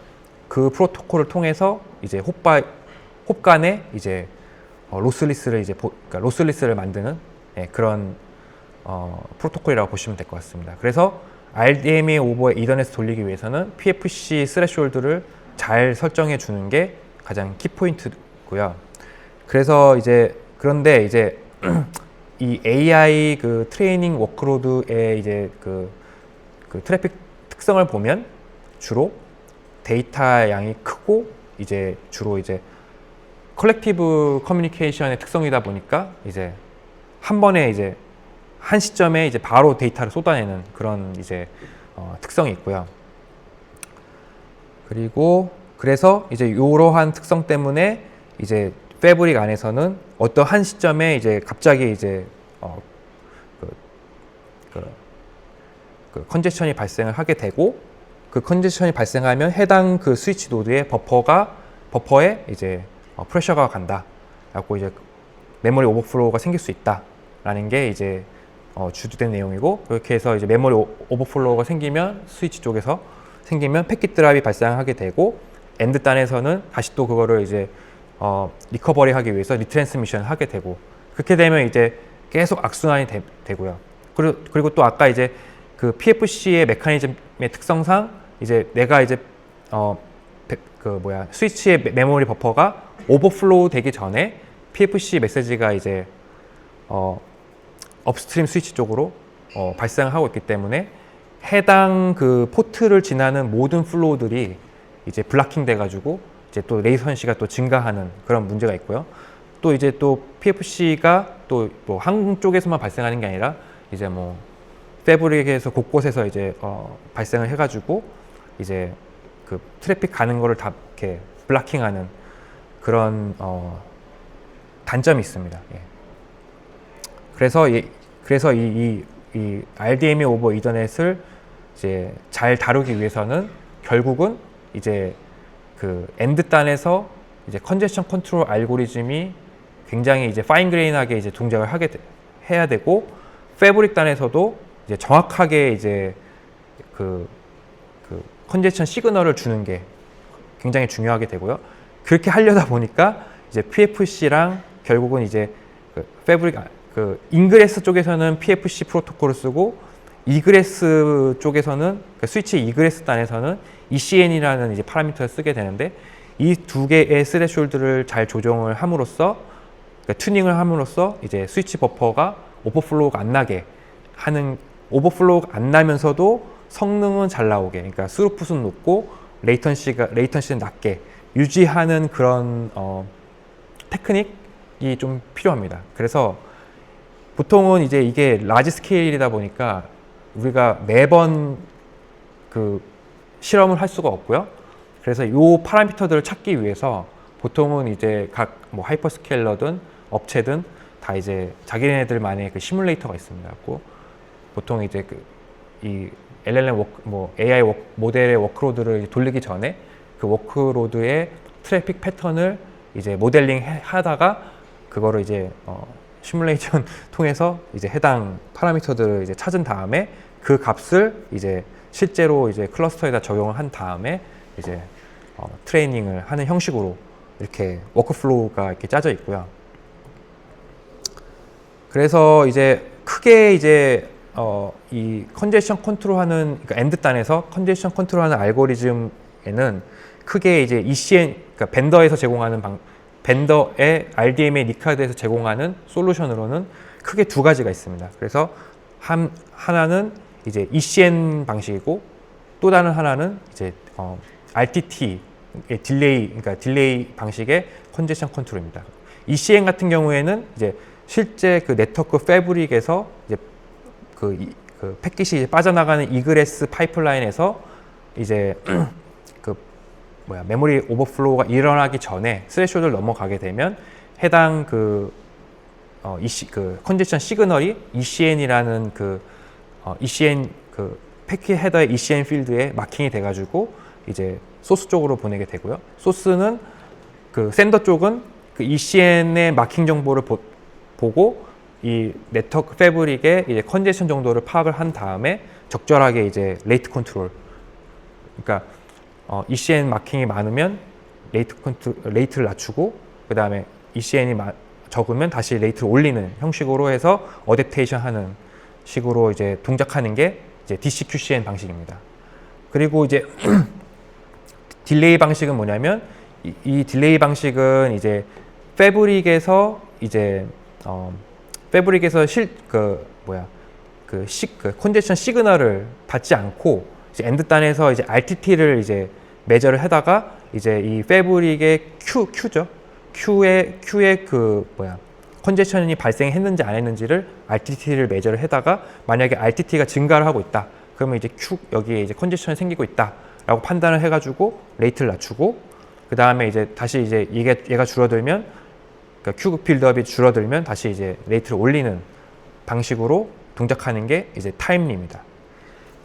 그 프로토콜을 통해서 이제 홉 간에 이제 로스리스를 그러니까 로스리스를 만드는 그런 프로토콜이라고 보시면 될 것 같습니다. 그래서 RDMA 오버 이더넷을 돌리기 위해서는 PFC 스레숄드를 잘 설정해 주는 게 가장 키포인트고요. 그래서 이제 그런데 이제 이 AI 그 트레이닝 워크로드의 이제 그 트래픽 특성을 보면 주로 데이터 양이 크고 이제 주로 이제 컬렉티브 커뮤니케이션의 특성이다 보니까 이제 한 번에 이제 한 시점에 이제 바로 데이터를 쏟아내는 그런 이제 특성이 있고요. 그리고 그래서 이제 이러한 특성 때문에 이제 패브릭 안에서는 어떤 한 시점에 이제 갑자기 이제 그 컨제션이 발생을 하게 되고, 그 컨제션이 발생하면 해당 그 스위치 노드의 버퍼에 이제 프레셔가 간다 라고 이제 메모리 오버플로우가 생길 수 있다 라는 게 이제 주된 내용이고, 그렇게 해서 이제 메모리 오버플로우가 생기면 스위치 쪽에서 생기면 패킷 드랍이 발생하게 되고, 엔드 단에서는 다시 또 그거를 이제 리커버리 하기 위해서 리트랜스미션 하게 되고, 그렇게 되면 이제 계속 악순환이 되고요. 그리고 또 아까 이제 그 PFC의 메커니즘의 특성상 이제 내가 이제 스위치의 메모리 버퍼가 오버플로우 되기 전에 PFC 메시지가 이제 업스트림 스위치 쪽으로 발생하고 있기 때문에 해당 그 포트를 지나는 모든 플로우들이 이제 블락킹 돼가지고 이제 또 레이턴시가 또 증가하는 그런 문제가 있고요. 또 이제 또 PFC가 또 뭐 한쪽에서만 발생하는 게 아니라 이제 뭐 패브릭에서 곳곳에서 이제 발생을 해가지고 이제 그 트래픽 가는 거를 다 이렇게 블락킹하는 그런 단점이 있습니다. 예. 그래서 이 RDMA 오버 이더넷을 이제 잘 다루기 위해서는 결국은 이제 그 엔드 단에서 이제 컨제션 컨트롤 알고리즘이 굉장히 이제 파인 그레인하게 이제 동작을 해야 되고, 패브릭 단에서도 이제 정확하게 이제 그 컨제션 시그널을 주는 게 굉장히 중요하게 되고요. 그렇게 하려다 보니까 이제 PFC랑 결국은 이제 그 패브릭 그 인그레스 쪽에서는 PFC 프로토콜을 쓰고, 이그레스 쪽에서는 그 스위치 이그레스 단에서는 ECN이라는 이제 파라미터를 쓰게 되는데, 이 두 개의 스레숄드를 잘 조정을 함으로써, 그러니까 튜닝을 함으로써 이제 스위치 버퍼가 오버플로우가 안 나게 하는, 오버플로우가 안 나면서도 성능은 잘 나오게, 그러니까 스루풋은 높고 레이턴시는 낮게 유지하는 그런 테크닉이 좀 필요합니다. 그래서 보통은 이제 이게 라지 스케일이다 보니까 우리가 매번 그 실험을 할 수가 없고요. 그래서 이 파라미터들을 찾기 위해서 보통은 이제 각 뭐 하이퍼스케일러든 업체든 다 이제 자기네들만의 그 시뮬레이터가 있습니다. 보통 이제 이 LLM AI 모델의 워크로드를 돌리기 전에 그 워크로드의 트래픽 패턴을 이제 모델링 하다가 그거를 이제 시뮬레이션 통해서 이제 해당 파라미터들을 이제 찾은 다음에 그 값을 이제 실제로 이제 클러스터에다 적용을 한 다음에 이제 트레이닝을 하는 형식으로 이렇게 워크플로우가 이렇게 짜져 있고요. 그래서 이제 크게 이제 이 컨제션 컨트롤하는, 그러니까 엔드 단에서 컨제션 컨트롤하는 알고리즘에는 크게 이제 ECN, 그러니까 벤더에서 제공하는 벤더의 RDMA 니카드에서 제공하는 솔루션으로는 크게 두 가지가 있습니다. 그래서 하나는 이제 ECN 방식이고, 또 다른 하나는 이제 RTT 그러니까 딜레이 방식의 컨제션 컨트롤입니다. ECN 같은 경우에는 이제 실제 그 네트워크 패브릭에서 이제 그 패킷이 이제 빠져나가는 이그레스 파이프라인에서 이제 메모리 오버플로우가 일어나기 전에 스레쇼드를 넘어가게 되면 해당 컨제션 시그널이 ECN이라는 ECN 패킷 헤더의 ECN 필드에 마킹이 돼가지고 이제 소스 쪽으로 보내게 되고요. 소스는 샌더 쪽은 ECN의 마킹 정보를 보고 이 네트워크 패브릭의 이제 컨제션 정도를 파악을 한 다음에 적절하게 이제 레이트 컨트롤, 그러니까 ECN 마킹이 많으면 레이트를 낮추고, 그 다음에 ECN이 적으면 다시 레이트를 올리는 형식으로 해서 어댑테이션 하는 식으로 이제 동작하는 게 이제 DCQCN 방식입니다. 그리고 이제 딜레이 방식은 뭐냐면, 이 딜레이 방식은 이제 패브릭에서 이제 컨제션 시그널을 받지 않고 이제 엔드 단에서 이제 RTT를 이제 매저를 하다가 이제 이 패브릭의 Q죠. Q의 컨제션이 발생했는지 안 했는지를 RTT를 매저를 해다가, 만약에 RTT가 증가를 하고 있다, 그러면 이제 여기에 이제 컨제션이 생기고 있다라고 판단을 해가지고 레이트를 낮추고, 그 다음에 이제 다시 이제 얘가 줄어들면, 그러니까 Q 빌드업이 줄어들면 다시 이제 레이트를 올리는 방식으로 동작하는 게 이제 타임리입니다.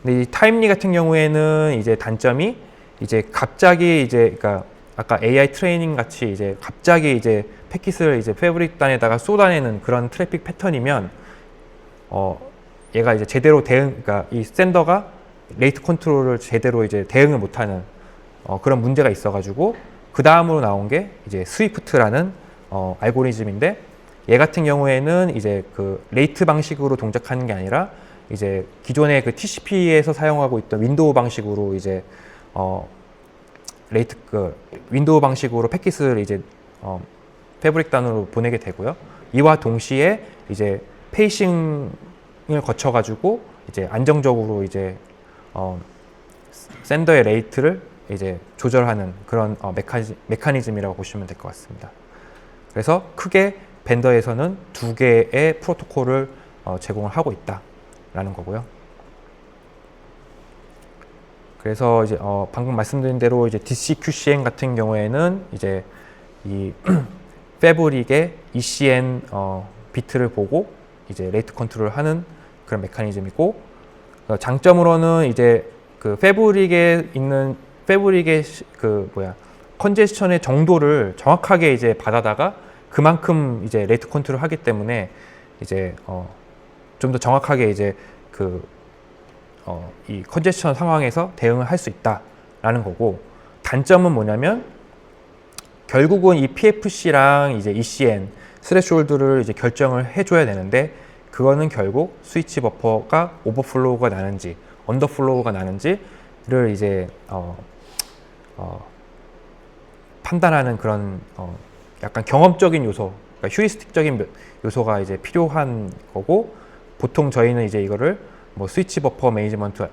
근데 이 타임리 같은 경우에는 이제 단점이 이제 갑자기 이제, 그러니까 아까 AI 트레이닝 같이 이제 갑자기 이제 패킷을 이제 패브릭 단에다가 쏟아내는 그런 트래픽 패턴이면 얘가 이제 제대로 그러니까 이 샌더가 레이트 컨트롤을 제대로 이제 대응을 못하는 그런 문제가 있어가지고 그 다음으로 나온 게 이제 스위프트라는 알고리즘인데, 얘 같은 경우에는 이제 그 레이트 방식으로 동작하는 게 아니라 이제 기존의 그 TCP에서 사용하고 있던 윈도우 방식으로 이제 윈도우 방식으로 패킷을 이제 패브릭 단으로 보내게 되고요. 이와 동시에 이제 페이싱을 거쳐가지고 이제 안정적으로 이제 샌더의 레이트를 이제 조절하는 그런 메커니즘이라고 보시면 될 것 같습니다. 그래서 크게 벤더에서는 두 개의 프로토콜을 제공을 하고 있다라는 거고요. 그래서 이제 방금 말씀드린 대로 이제 DCQCN 같은 경우에는 이제 이 패브릭의 ECN 비트를 보고 이제 레이트 컨트롤을 하는 그런 메커니즘이고, 장점으로는 이제 그 패브릭의 컨제스션의 정도를 정확하게 이제 받아다가 그만큼 이제 레이트 컨트롤을 하기 때문에 이제 좀 더 정확하게 이제 이 컨제스션 상황에서 대응을 할 수 있다라는 거고, 단점은 뭐냐면 결국은 이 PFC랑 이제 ECN 스레시홀드를 이제 결정을 해줘야 되는데, 그거는 결국 스위치 버퍼가 오버플로우가 나는지 언더플로우가 나는지를 이제 판단하는 그런 약간 경험적인 요소, 그러니까 휴리스틱적인 요소가 이제 필요한 거고, 보통 저희는 이제 이거를 뭐 스위치 버퍼 매니지먼트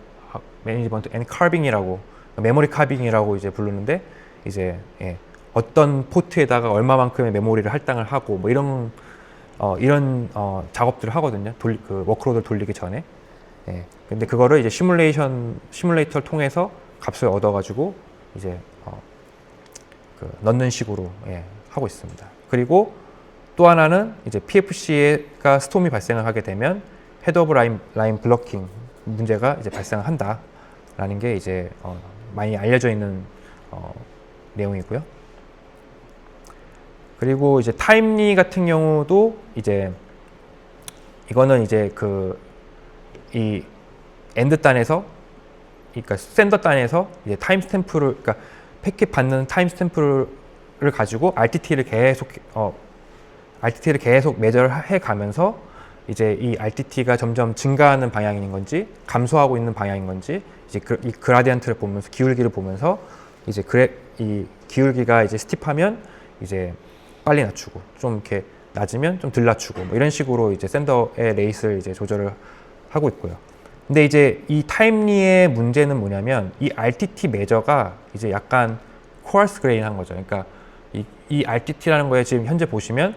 앤 카빙이라고, 메모리 카빙이라고 이제 부르는데, 이제 어떤 포트에다가 얼마만큼의 메모리를 할당을 하고 뭐 이런 작업들을 하거든요. 그 워크로드를 돌리기 전에. 근데 그거를 이제 시뮬레이터를 통해서 값을 얻어가지고 이제 넣는 식으로 하고 있습니다. 그리고 또 하나는 이제 PFC가 스톰이 발생을 하게 되면 헤드 오브 라인 블러킹 문제가 이제 발생을 한다라는 게 이제 많이 알려져 있는 내용이고요. 그리고 이제 타임리 같은 경우도 이제 이거는 이제 이 엔드 단에서, 그러니까 샌더 단에서 이제 타임스탬프를, 그러니까 패킷 받는 타임스탬프를 가지고 RTT를 계속 매저해 가면서 이제 이 RTT가 점점 증가하는 방향인 건지 감소하고 있는 방향인 건지, 이제 이 그라디언트를 보면서, 기울기를 보면서 이제 이 기울기가 이제 스팁하면 이제 빨리 낮추고, 좀 이렇게 낮으면 좀 덜 낮추고, 뭐 이런 식으로 이제 샌더의 레이스를 이제 조절을 하고 있고요. 근데 이제 이 타임리의 문제는 뭐냐면, 이 RTT 매저가 이제 약간 코arse 그레인한 거죠. 그러니까 이 RTT라는 거에 지금 현재 보시면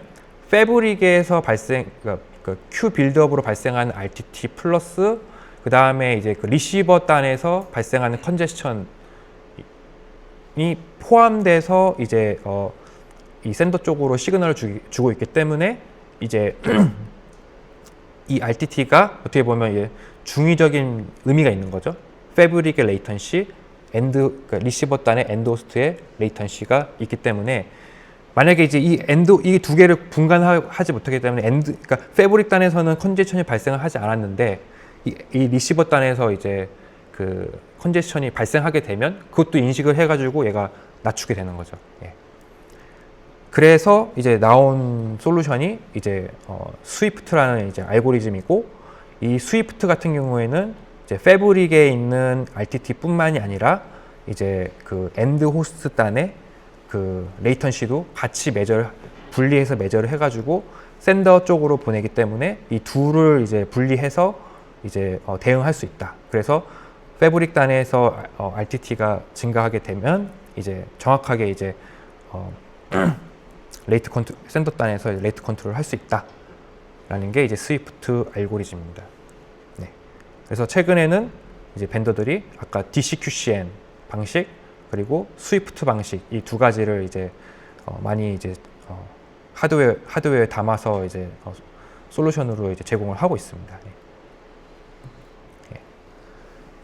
패브릭에서 그러니까 Q 빌드업으로 발생하는 RTT 플러스 그 다음에 이제 그 리시버 단에서 발생하는 컨제스천이 포함돼서 이제 이 샌더 쪽으로 시그널을 주고 있기 때문에 이제 이 RTT가 어떻게 보면 이제 중의적인 의미가 있는 거죠. 패브릭의 레이턴시, 그러니까 리시버 단의 엔드 호스트의 레이턴시가 있기 때문에, 만약에 이제 이 두 개를 분간하지 못하기 때문에 그러니까 패브릭 단에서는 컨제스천이 발생을 하지 않았는데 이 리시버 단에서 이제 그 컨제스천이 발생하게 되면 그것도 인식을 해가지고 얘가 낮추게 되는 거죠. 그래서 이제 나온 솔루션이 이제 스위프트라는 이제 알고리즘이고, 이 스위프트 같은 경우에는 이제 패브릭에 있는 RTT뿐만이 아니라 이제 그 엔드 호스트 단의 그 레이턴시도 같이 분리해서 매저를 해가지고 샌더 쪽으로 보내기 때문에 이 둘을 이제 분리해서 이제 대응할 수 있다. 그래서 패브릭 단에서 RTT가 증가하게 되면 이제 정확하게 이제 샌더 단에서 레이트 컨트롤을 할 수 있다라는 게 이제 스위프트 알고리즘입니다. 그래서 최근에는 이제 벤더들이 아까 DCQCN 방식 그리고 스위프트 방식, 이 두 가지를 이제 많이 이제 하드웨어에 담아서 이제 솔루션으로 이제 제공을 하고 있습니다.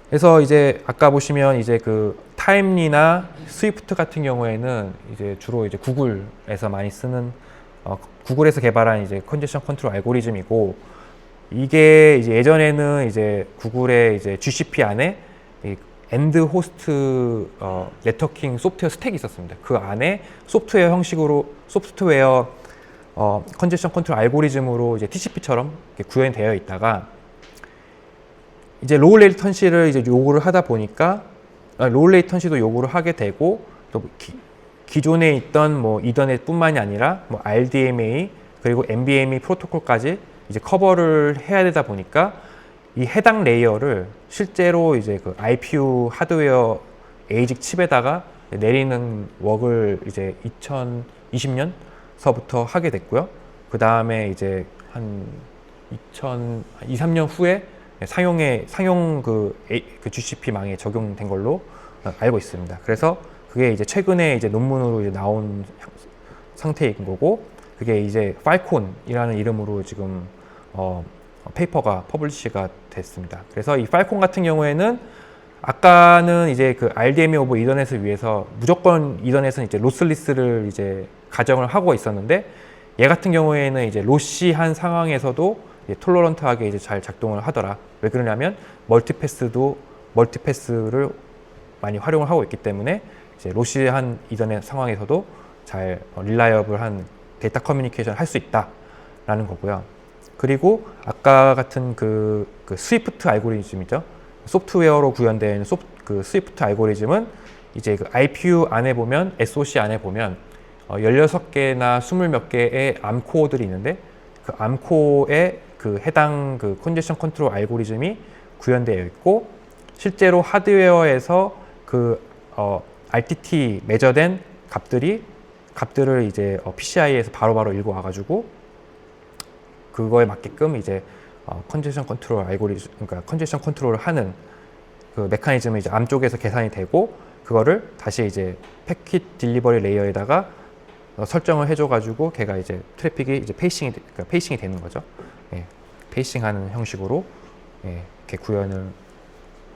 그래서 이제 아까 보시면 이제 그 타임리나 스위프트 같은 경우에는 이제 주로 이제 구글에서 많이 쓰는 구글에서 개발한 이제 컨제션 컨트롤 알고리즘이고, 이게 이제 예전에는 이제 구글의 이제 GCP 안에 이 엔드 호스트 네트워킹 소프트웨어 스택이 있었습니다. 그 안에 소프트웨어 형식으로 소프트웨어 컨제션 컨트롤 알고리즘으로 이제 TCP처럼 구현이 되어 있다가 이제 로우 레이턴시를 이제 요구를 하다 보니까 로우 레이턴시도 요구를 하게 되고 또 기존에 있던 뭐 이더넷뿐만이 아니라 뭐 RDMA 그리고 NVMe 프로토콜까지 이제 커버를 해야 되다 보니까 이 해당 레이어를 실제로 이제 그 IPU 하드웨어 에이직 칩에다가 내리는 웍을 이제 2020년서부터 하게 됐고요. 그 다음에 이제 한 2, 3년 후에 상용 그 GCP망에 적용된 걸로 알고 있습니다. 그래서 그게 이제 최근에 이제 논문으로 이제 나온 상태인 거고, 그게 이제 팔콘이라는 이름으로 지금 페이퍼가 퍼블리시가 됐습니다. 그래서 이 팔콘 같은 경우에는 아까는 이제 그 RDMA 오버 이더넷을 위해서 무조건 이더넷은 이제 로스리스를 이제 가정을 하고 있었는데, 얘 같은 경우에는 이제 로시한 상황에서도 이제 톨러런트하게 이제 잘 작동을 하더라. 왜 그러냐면 멀티패스를 많이 활용을 하고 있기 때문에 이제 로시한 이더넷 상황에서도 잘 릴라이어블한 데이터 커뮤니케이션 할 수 있다라는 거고요. 그리고 아까 같은 그 스위프트 알고리즘이죠. 소프트웨어로 구현된 스위프트 알고리즘은 이제 그 IPU 안에 보면, SOC 안에 보면 16개나 20몇 개의 암코어들이 있는데, 그 암코어에 그 해당 그 컨제션 컨트롤 알고리즘이 구현되어 있고, 실제로 하드웨어에서 그 RTT 매저된 값들을 이제 PCI에서 바로바로 읽어 와가지고 그거에 맞게끔 이제 컨제션 컨트롤 알고리즘, 그러니까 컨제션 컨트롤을 하는 그 메커니즘이 이제 암 쪽에서 계산이 되고, 그거를 다시 이제 패킷 딜리버리 레이어에다가 설정을 해줘가지고 걔가 이제 트래픽이 이제 페이싱이 되는 거죠. 예, 페이싱하는 형식으로 이렇게 구현을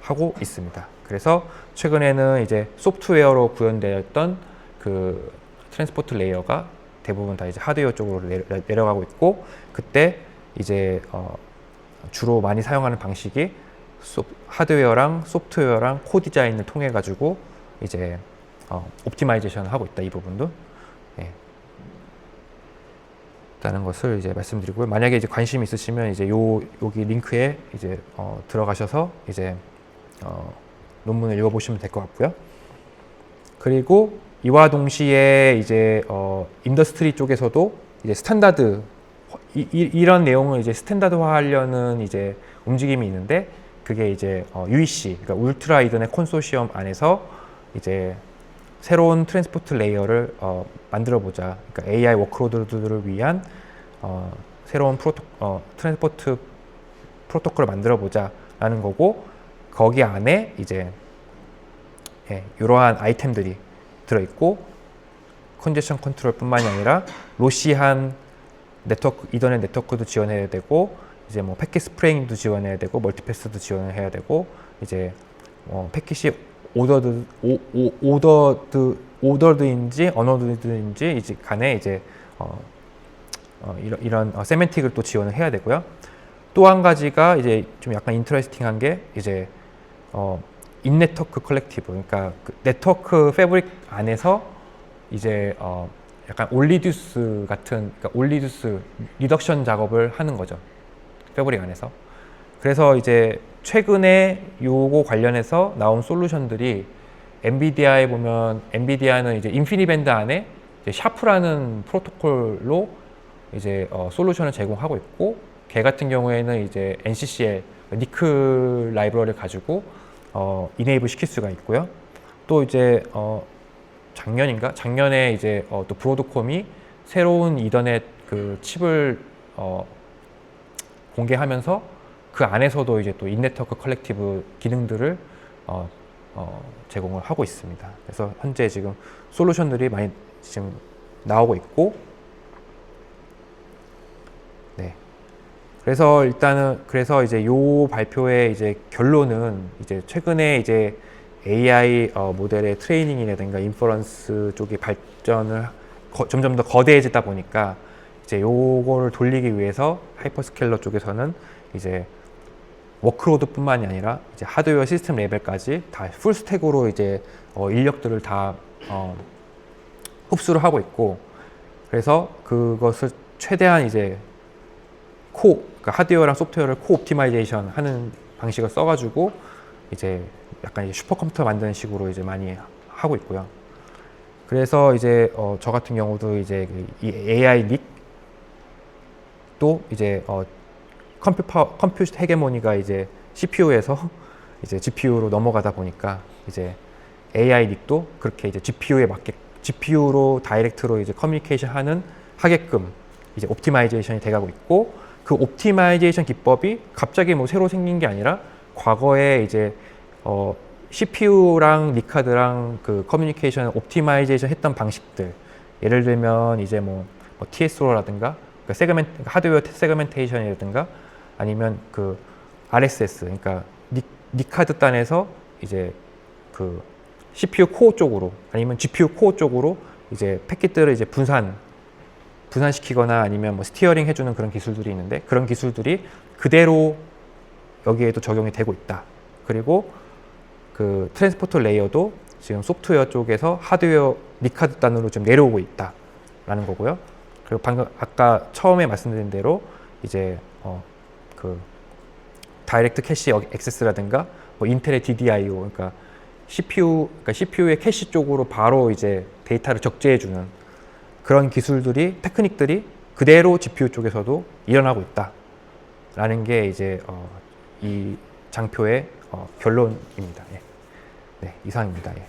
하고 있습니다. 그래서 최근에는 이제 소프트웨어로 구현되었던 그 트랜스포트 레이어가 대부분 다 이제 하드웨어 쪽으로 내려가고 있고, 그때 이제 주로 많이 사용하는 방식이 하드웨어랑 소프트웨어랑 코디자인을 통해 가지고 이제 옵티마이제이션을 하고 있다, 이 부분도. 예. 라는 것을 이제 말씀드리고요. 만약에 이제 관심 있으시면 이제 여기 링크에 이제 들어가셔서 이제 논문을 읽어보시면 될 것 같고요. 그리고 이와 동시에 이제 인더스트리 쪽에서도 이제 스탠다드 이런 내용을 이제 스탠다드화하려는 이제 움직임이 있는데, 그게 이제 UEC, 그러니까 울트라 이더넷 컨소시엄 안에서 이제 새로운 트랜스포트 레이어를 만들어 보자. 그러니까 AI 워크로드들을 위한 새로운 트랜스포트 프로토콜을 만들어 보자라는 거고, 거기 안에 이제 이러한 아이템들이 들어있고, 컨제션 컨트롤뿐만이 아니라 로시한 네트워크, 이더넷 네트워크도 지원해야 되고, 이제 뭐 패킷 스프레잉도 지원해야 되고, 멀티패스도 지원해야 되고, 이제 패킷이 오더드인지 언어드인지 이제 간에 이제 이런 세멘틱을 또 지원을 해야 되고요. 또 한 가지가 이제 좀 약간 인터레스팅한 게 이제 인네트워크 컬렉티브, 그러니까 그 네트워크 패브릭 안에서 이제 약간 올리듀스 같은, 그러니까 올리듀스 리덕션 작업을 하는 거죠, 패브릭 안에서. 그래서 이제 최근에 요거 관련해서 나온 솔루션들이, 엔비디아에 보면 엔비디아는 이제 인피니밴드 안에 이제 샤프라는 프로토콜로 이제 솔루션을 제공하고 있고, 걔 같은 경우에는 이제 NCCL 니크 라이브러리를 가지고 이네이블 시킬 수가 있고요. 또 이제 작년에 이제 또 브로드콤이 새로운 이더넷 그 칩을 공개하면서 그 안에서도 이제 또 인네트워크 컬렉티브 기능들을 제공을 하고 있습니다. 그래서 현재 지금 솔루션들이 많이 지금 나오고 있고, 네. 그래서 일단은 이제 요 발표의 이제 결론은, 이제 최근에 이제 AI 모델의 트레이닝이라든가 인퍼런스 쪽이 발전을 점점 더 거대해지다 보니까 이제 요거를 돌리기 위해서 하이퍼스케일러 쪽에서는 이제 워크로드뿐만이 아니라 이제 하드웨어 시스템 레벨까지 다 풀스택으로 이제 인력들을 다 흡수를 하고 있고, 그래서 그것을 최대한 이제 그러니까 하드웨어랑 소프트웨어를 코 옵티마이제이션 하는 방식을 써가지고 이제 약간 이제 슈퍼컴퓨터 만드는 식으로 이제 많이 하고 있고요. 그래서 이제 저 같은 경우도 이제 이 AI 릭도 이제 컴퓨터 헤게모니가 이제 CPU에서 이제 GPU로 넘어가다 보니까 이제 AI 릭도 그렇게 이제 GPU에 맞게 GPU로 다이렉트로 이제 커뮤니케이션 하게끔 이제 옵티마이제이션이 돼가고 있고, 그 옵티마이제이션 기법이 갑자기 뭐 새로 생긴 게 아니라 과거에 이제 CPU랑 닉카드랑 그 커뮤니케이션 옵티마이제이션 했던 방식들, 예를 들면 이제 뭐 TSO라든가 그러니까 하드웨어 세그멘테이션이라든가 아니면 그 RSS, 그러니까 닉카드 단에서 이제 그 CPU 코어 쪽으로 아니면 GPU 코어 쪽으로 이제 패킷들을 이제 분산시키거나 아니면 뭐 스티어링 해주는 그런 기술들이 있는데, 그런 기술들이 그대로 여기에도 적용이 되고 있다. 그리고 그 트랜스포터 레이어도 지금 소프트웨어 쪽에서 하드웨어 닉카드 단으로 좀 내려오고 있다라는 거고요. 그리고 방금 아까 처음에 말씀드린 대로 이제 그 다이렉트 캐시 액세스라든가 뭐 인텔의 DDIO, 그러니까 CPU의 캐시 쪽으로 바로 이제 데이터를 적재해주는 그런 기술들이, 테크닉들이 그대로 GPU 쪽에서도 일어나고 있다라는 게 이제 이 장표의 결론입니다. 예. 네, 이상입니다. 예.